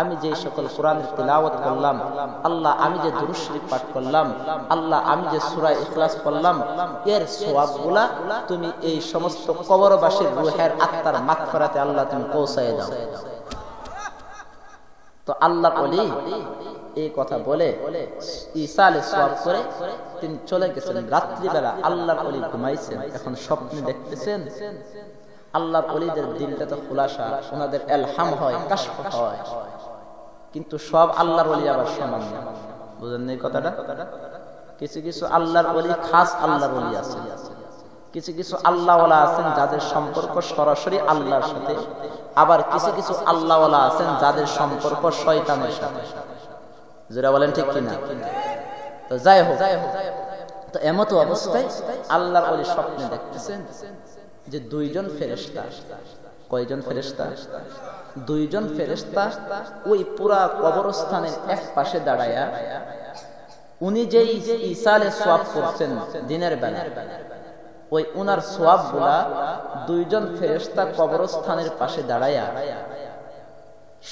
আমি যে সকল কোরআনের তিলাওয়াত করলাম, আল্লাহ আমি যে দুরূদ শরীফ পাঠ করলাম, আল্লাহ আমি যে সূরা ইখলাস পড়লাম, এর সওয়াবগুলা তুমি এই সমস্ত কবরবাসীর রূহের আত্মার মাগফিরাতে আল্লাহ তুমি পৌঁছায় দাও। তো আল্লাহর ওলি এই কথা বলে ইসালে সওয়াব করে তিনি চলে গেছেন। রাত্রিবেলা আল্লাহর ওলি ঘুমাইছেন, এখন স্বপ্নে দেখতেছেন আল্লাহর ওলিদের দিলটা তো খুলাসা, ওনাদের ইলহাম হয়, কাশফ হয়, কিন্তু সব আল্লাহর ওলি আবার সমান না। বুঝেন এই কথাটা? কিছু কিছু আল্লাহর ওলি খাস আল্লাহর ওলি আছে, কিছু কিছু আল্লাহওয়ালা আছেন যাদের সম্পর্ক সরাসরি আল্লাহর সাথে, আবার কিছু কিছু আল্লাহওয়ালা আছেন যাদের সম্পর্ক শয়তানের সাথে। যারা বলেন ঠিক কিনা? তো যাই হোক, তো এমত অবস্থায় আল্লাহর ওলি স্বপ্নে দেখতেছেন যে দুইজন ফেরেশতা। কয়জন ফেরেশতা? দুইজন ফেরেশতা ওই পুরা কবরস্থানের এক পাশে দাঁড়ায়া উনি যেই ইসালে সওয়াব করছেন দিনের বেলা, ওই উনার সওয়াবগুলা দুইজন ফেরেশতা কবরস্থানের পাশে দাঁড়ায়া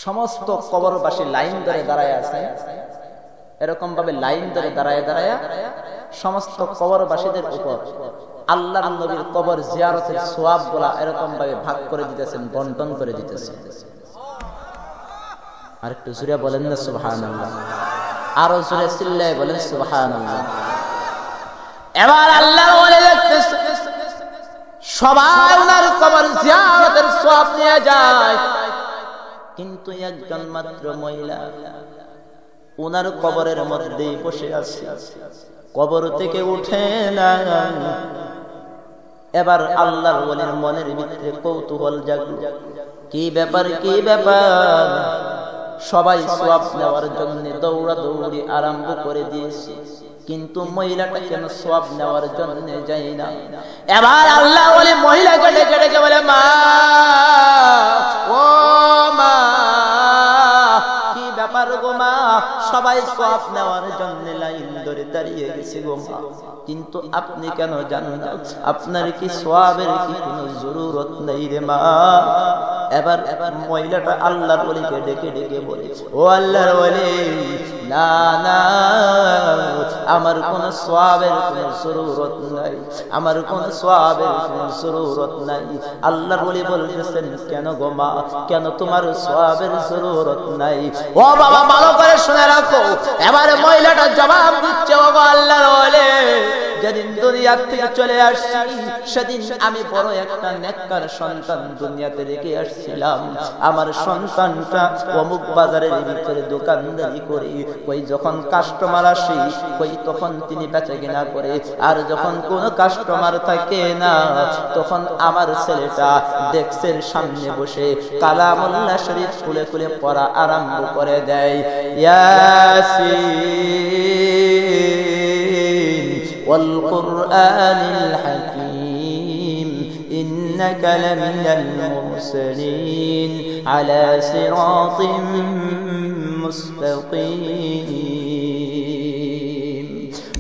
সমস্ত কবরবাসী লাইন ধরে দাঁড়ায় আছে, এরকম ভাবে লাইন ধরে দাঁড়ায় দাঁড়ায় সমস্ত কবরবাসীদের উপর আল্লাহর নবীর কবর জিয়ারতের সওয়াবগুলা এরকম ভাবে ভাগ করে দিতেছেন, বন্টন করে দিতেছেন। আর একটু জোরে বলেন না সুবহানাল্লাহ, আরো জোরে চিল্লায় বলেন সুবহানাল্লাহ। এবার আল্লাহর ওলি দেখতেছে সবাই ওনার কবর জিয়ারতের সওয়াব নিয়ে যায়, কিন্তু একজন মাত্র মহিলা ওনার কবরের মধ্যেই বসে আছে, কবর থেকে উঠে না। এবার আল্লাহর ওলির মনের ভিতরে কৌতূহল জাগলো, কি ব্যাপার, কি ব্যাপার? সবাই সওয়াব নেওয়ার জন্য দৌড়াদৌড়ি আরম্ভ করে দিয়েছে, কিন্তু মহিলাটা কেন সওয়াব নেওয়ার জন্য যায় না? এবার আল্লাহর ওলি মহিলাকে ডেকে ডেকে বলে, মা, ও মা, কি ব্যাপার গো মা? সবাই সওয়াব নেওয়ার জন্য লাইন ধরে দাঁড়িয়ে গেছে গো মা, কিন্তু আপনি কেন জানেন না? আপনার কি সওয়াবের কি কোনো জরুরত নেই রে মা? এবার মহিলাটা আল্লাহর ওলিকে ডেকে ডেকে বলে, ও আল্লাহর ওলি, না না, আমার কোন সওয়াবের কোনো জরুরত নাই, আমার কোন সওয়াবের কোনো জরুরত নাই। আল্লাহর ওলি বলতেছেন, কেন গো মা, কেন তোমার সওয়াবের জরুরত নাই? ও বাবা, ভালো করে শুনে রাখো। এবার মহিলাটা জবাব দিচ্ছে, ও গো আল্লাহর ওলি, যেদিন দুনিয়া থেকে চলে আসছি সেদিন আমি বড় একটা নেককার সন্তান দুনিয়াতে রেখে আসছিলাম। আমার সন্তানটা অমুক বাজারের ভিতরে দোকানদারি করে, কই যখন কাস্টমার আসে কই তখন তিনি বেচা কিনা করে, আর যখন কোনো কাস্টমার থাকে না তখন আমার ছেলেটা ডেস্কের সামনে বসে কালামুল্লাহ শরীফ খুলে খুলে পড়া আরম্ভ করে দেয়। ইয়াসিন ওয়াল কুরআনিল হাকীম ইন্নাকা লামিনাল মুরসালিন আলা সিরাতিন মুস্তাকিম।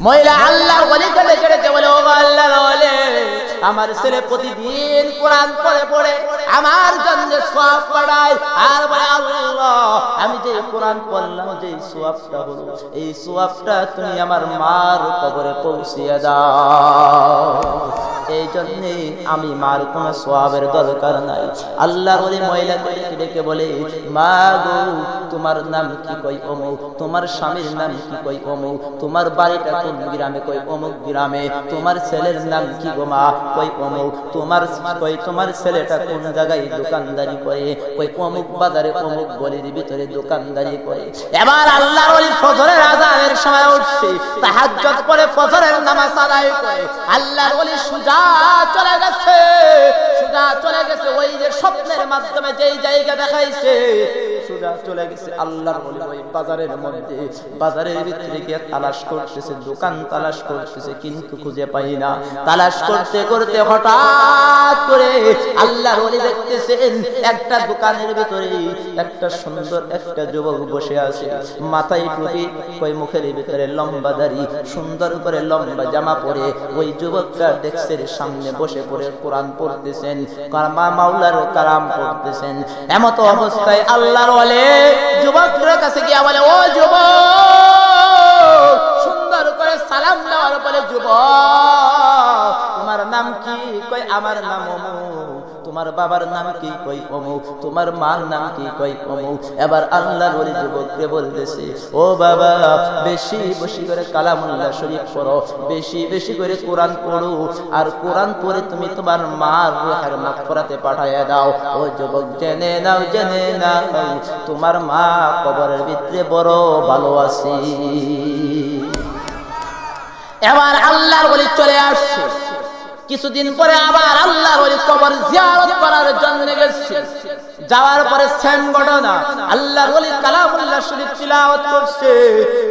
মহিলা আল্লাহর ওলিকে ডেকে ডেকে বলে, ও আল্লাহর ওলি, আমার ছেলে প্রতিদিন কোরআন পড়ে পড়ে আমার জন্য সওয়াব পাঠায়, আর বলে আল্লাহ, আমি যে কোরআন পড়লাম, যে সওয়াবটা হলো, এই সওয়াবটা তুমি আমার মার কবরে পৌঁছিয়ে দাও। এই জন্য আমি মার কোনো সওয়াবের দরকার নাই। আল্লাহর ওলি মহিলাকে ডেকে বলে, মা গো তোমার নাম কি? কই অমুক। তোমার স্বামীর নাম কি? কই অমুক। তোমার বাড়িটা কোন গ্রামে? কই অমুক গ্রামে। তোমার ছেলের নাম কি গো মা? কই অমুক। তোমার ছেলেটা কোন জায়গায় দোকানদারি করে? কই অমুক বাজারে অমুক গলির ভিতরে দোকানদারি করে। এবার আল্লাহর ওলি ফজরের আযানের সময় উঠছে, তাহাজ্জুদ পড়ে ফজরের নামাজ আদায় করে আল্লাহর ওলি সুজা চলে গেছে ওই যে স্বপ্নের মাধ্যমে যেই জায়গা দেখাইছে, সুজা চলে গেছে আল্লাহর ওলি ওই বাজারের ভিতরে গিয়ে তালাশ করতেছে, দোকান তালাশ করতেছে, কিন্তু খুঁজে পাই না। তালাশ করতে করতে হঠাৎ করে আল্লাহর ওলি দেখতেছেন একটা দোকানের ভিতরে একটা সুন্দর একটা যুবক বসে আছে, মাথায় টুপি, কই মুখের ভিতরে লম্বা দাড়ি, সুন্দর করে লম্বা জামা পরে ওই যুবকটা ডেস্কের সামনে বসে পড়ে কোরআন পড়তেছেন, মাওলার কালাম পড়তেছেন। এমত অবস্থায় আল্লাহর ওলি যুবকের কাছে গিয়ে বলে, ও যুবক, সুন্দর করে সালাম দেওয়ার পরে, যুবক তোমার নাম কি? কই আমার নাম অমুক। তোমার বাবার নাম কি? কই অমুক। তোমার মার নাম কি? কই অমুক। এবার আল্লাহর ওলি যুবককে বলতেছে, ও বাবা, বেশি বেশি করে কালামুল্লাহ শরীফ পড়ো, বেশি বেশি করে কোরআন পড়ো, আর কোরআন পড়ে তুমি তোমার মার রূহের মাগফিরাতে পাঠাইয়া দাও। ও যুবক, জেনে নাও তোমার মা কবরের ভিতরে বড় ভালো আছে। এবার আল্লাহর ওলি চলে আসছে। কিছুদিন পরে আবার আল্লাহর ওলি কবর জিয়ারত করার জন্য গেছে। যাওয়ার পরে সেম ঘটনা, আল্লাহর ওলি কালামুল্লাহ শরীফ তিলাওয়াত করছে,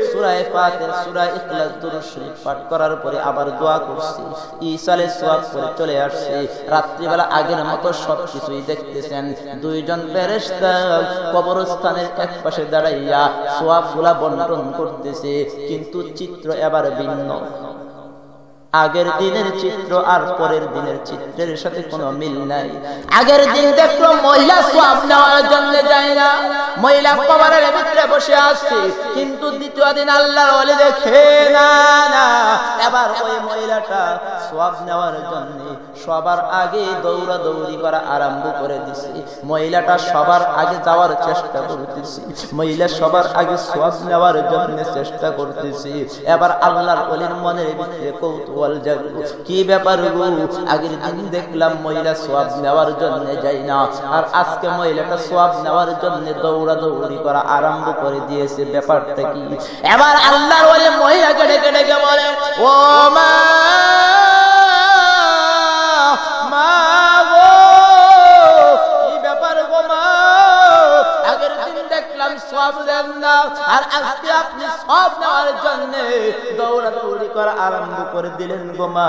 সূরা ফাতিহা, সূরা ইখলাস, দুরূদ শরীফ পাঠ করার পরে আবার দোয়া করছে, ইসালে সওয়াব করে চলে আসছে। রাত্রি বেলা আগের মতো সবকিছুই দেখতেছেন। দুইজন ফেরেশতা কবরস্থানের এক পাশে দাঁড়াইয়া সওয়াবগুলা বন্টন করতেছে, কিন্তু চিত্র এবার ভিন্ন। আগের দিনের চিত্র আর পরের দিনের চিত্রের সাথে কোনো মিল নাই। আগের দিন দেখলো মহিলা সওয়াব নেওয়ার জন্য যায় না, মহিলা কবরের ভিতরে বসে আছে, কিন্তু দ্বিতীয় দিন আল্লাহর ওলি দেখে না, এবার ওই মহিলাটা সওয়াব নেওয়ার জন্য সবার আগে দৌড়াদৌড়ি করা আরম্ভ করে দিছে। মহিলাটা সবার আগে যাওয়ার চেষ্টা করতেছে, মহিলা সবার আগে সওয়াব নেওয়ার জন্য চেষ্টা করতেছে। এবার আল্লাহর ওলির মনের ভিতরে কৌতূহল, কি ব্যাপার গো, আগের দিন দেখলাম মহিলা সওয়াব নেওয়ার জন্য যায় না, আর আজকে মহিলাটা সওয়াব নেওয়ার জন্য দৌড়াদৌড়ি করা আরম্ভ করে দিয়েছে, ব্যাপারটা কি? এবার আল্লাহর ওলি মহিলাকে ডেকে ডেকে বলে, ও মা গো, কি ব্যাপার গো মা, আগের দিন দেখলাম সওয়াব দেন না, আর আজকে আপনি সওয়াব নেওয়ার জন্য দৌড়াদৌড়ি করা আরম্ভ করে দিলেন গো মা,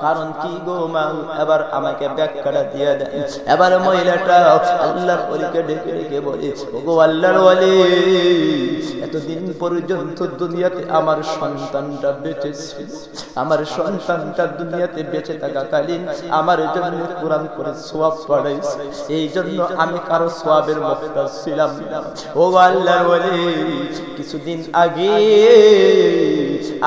কারণ কি গো মা? এবার আমাকে ব্যাখ্যাটা দিয়ে দেন। এবার মহিলাটা আল্লাহর ওলিকে ডেকে ডেকে বলে, ওগো আল্লাহর ওলি, এতদিন পর্যন্ত দুনিয়াতে আমার সন্তানটা বেঁচে ছিল, আমার সন্তানটা দুনিয়াতে বেঁচে থাকাকালীন আমার জন্য কোরআন করে সওয়াব পড়াইছে, এই জন্য আমি কারো সওয়াবের মুহতাজ ছিলাম না। ও আল্লাহর ওলি, কিছুদিন আগে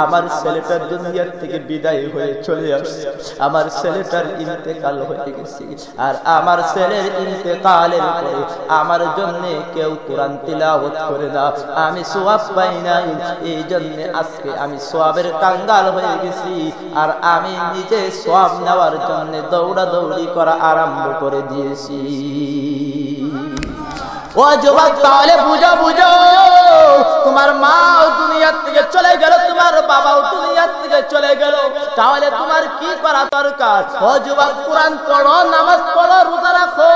আমার ছেলেটা দুনিয়ার থেকে বিদায় হয়ে চলে আসছে, আমার ছেলেটার ইন্তেকাল হয়ে গেছে, আর আমার ছেলের ইন্তেকালের পরে আমার জন্য কেউ কোরআন তিলাওয়াত করে না, আমি সওয়াব পাই নাই, এই জন্য আজকে আমি সওয়াবের কাঙ্গাল হয়ে গেছি, আর আমি নিজে সওয়াব নেওয়ার জন্য দৌড়াদৌড়ি করা আরম্ভ করে দিয়েছি। ও যুবক, তাহলে বুঝো, তোমার মাও দুনিয়ার থেকে চলে গেল, তোমার বাবাও দুনিয়ার থেকে চলে গেল, তাহলে তোমার কি করা দরকার? ও যুবক, কোরআন পড়ো, নামাজ পড়ো, রোজা রাখো,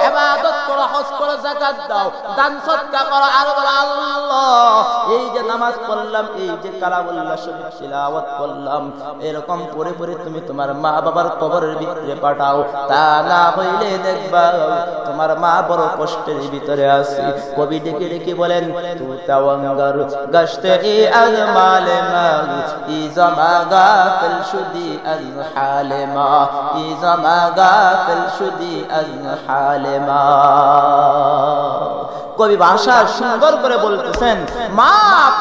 ইবাদত করো, হজ করো, যাকাত দাও, দান সদকা করো, আর বলো আল্লাহ, এই যে নামাজ পড়লাম, এই যে কালামুল্লাহ শরীফ তিলাওয়াত করলাম, এরকম পড়ে পড়ে তুমি তোমার মা বাবার কবরের ভিতরে পাঠাও, তা না হইলে দেখবা তোমার মা বড় কষ্টের ভিতরে আছে। কবি ডেকে ডেকে বলেন, তু তাওয়াঙ্গার গাশতে আজ মালে মা, ইজামা গাফিল শুদি আজ হালে মা, ইজামা গাফিল শুদি আজ হালে মা। কবি ভাষা সুন্দর করে বলতেছেন, মা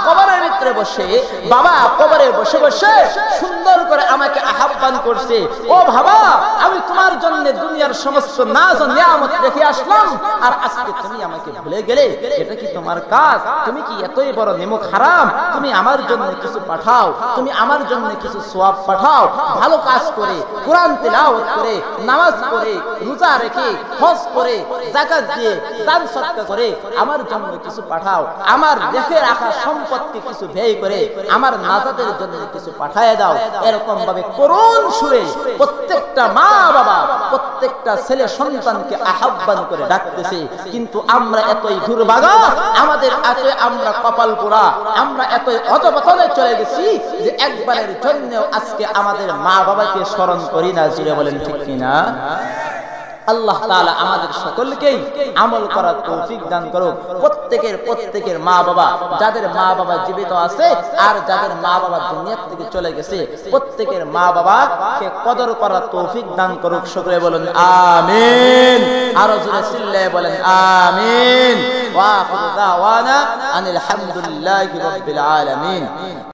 কবরের ভিতরে বসে, বাবা কবরে বসে বসে সুন্দর করে আমাকে আহ্বান করছে, ও বাবা আমি তোমার জন্য দুনিয়ার সমস্ত নাজ ও নিয়ামত রেখে আসলাম, আর আজকে তুমি আমাকে ভুলে গেলে, এটা কি তোমার কাজ? তুমি কি এতই বড় নেমুখ হারাম? তুমি আমার জন্য কিছু পাঠাও, তুমি আমার জন্য কিছু সওয়াব পাঠাও, ভালো কাজ করে, কোরআন তেলাওয়াত করে, নামাজ পড়ে, রোজা রেখে, হজ করে, যাকাত দিয়ে, দান সদকা করে আমার জন্য কিছু পাঠাও, আমার রেখে রাখা সম্পদকে কিছু ব্যয় করে আমার নাজাতের জন্য কিছু পাঠায় দাও। এরকম ভাবে করুণ সুরে প্রত্যেকটা মা বাবা প্রত্যেকটা ছেলে সন্তানকে আহ্বান করে ডাকতেছে। কিন্তু আমরা এতই দুর্ভাগা, আমাদের এতই আমরা কপাল পোড়া, আমরা এতই অধপতনে চলে গেছি যে একবারের জন্য আজকে আমাদের মা বাবাকে স্মরণ করি না। জুড়ে বলেন ঠিক কিনা? আল্লাহ তাআলা আমাদের সকলকেই আমল করার তৌফিক দান করুক। প্রত্যেকের মা বাবা, যাদের মা বাবা জীবিত আছে আর যাদের মা বাবা দুনিয়া থেকে চলে গেছে, প্রত্যেকের মা বাবাকে কদর করার তৌফিক দান করুক। সকলে বলেন আমিন। আরো জোরে চিল্লায়ে বলেন আমিন। ওয়া আখিরু দাওয়ানা আনিল হামদুলিল্লাহি রাব্বিল আলামিন।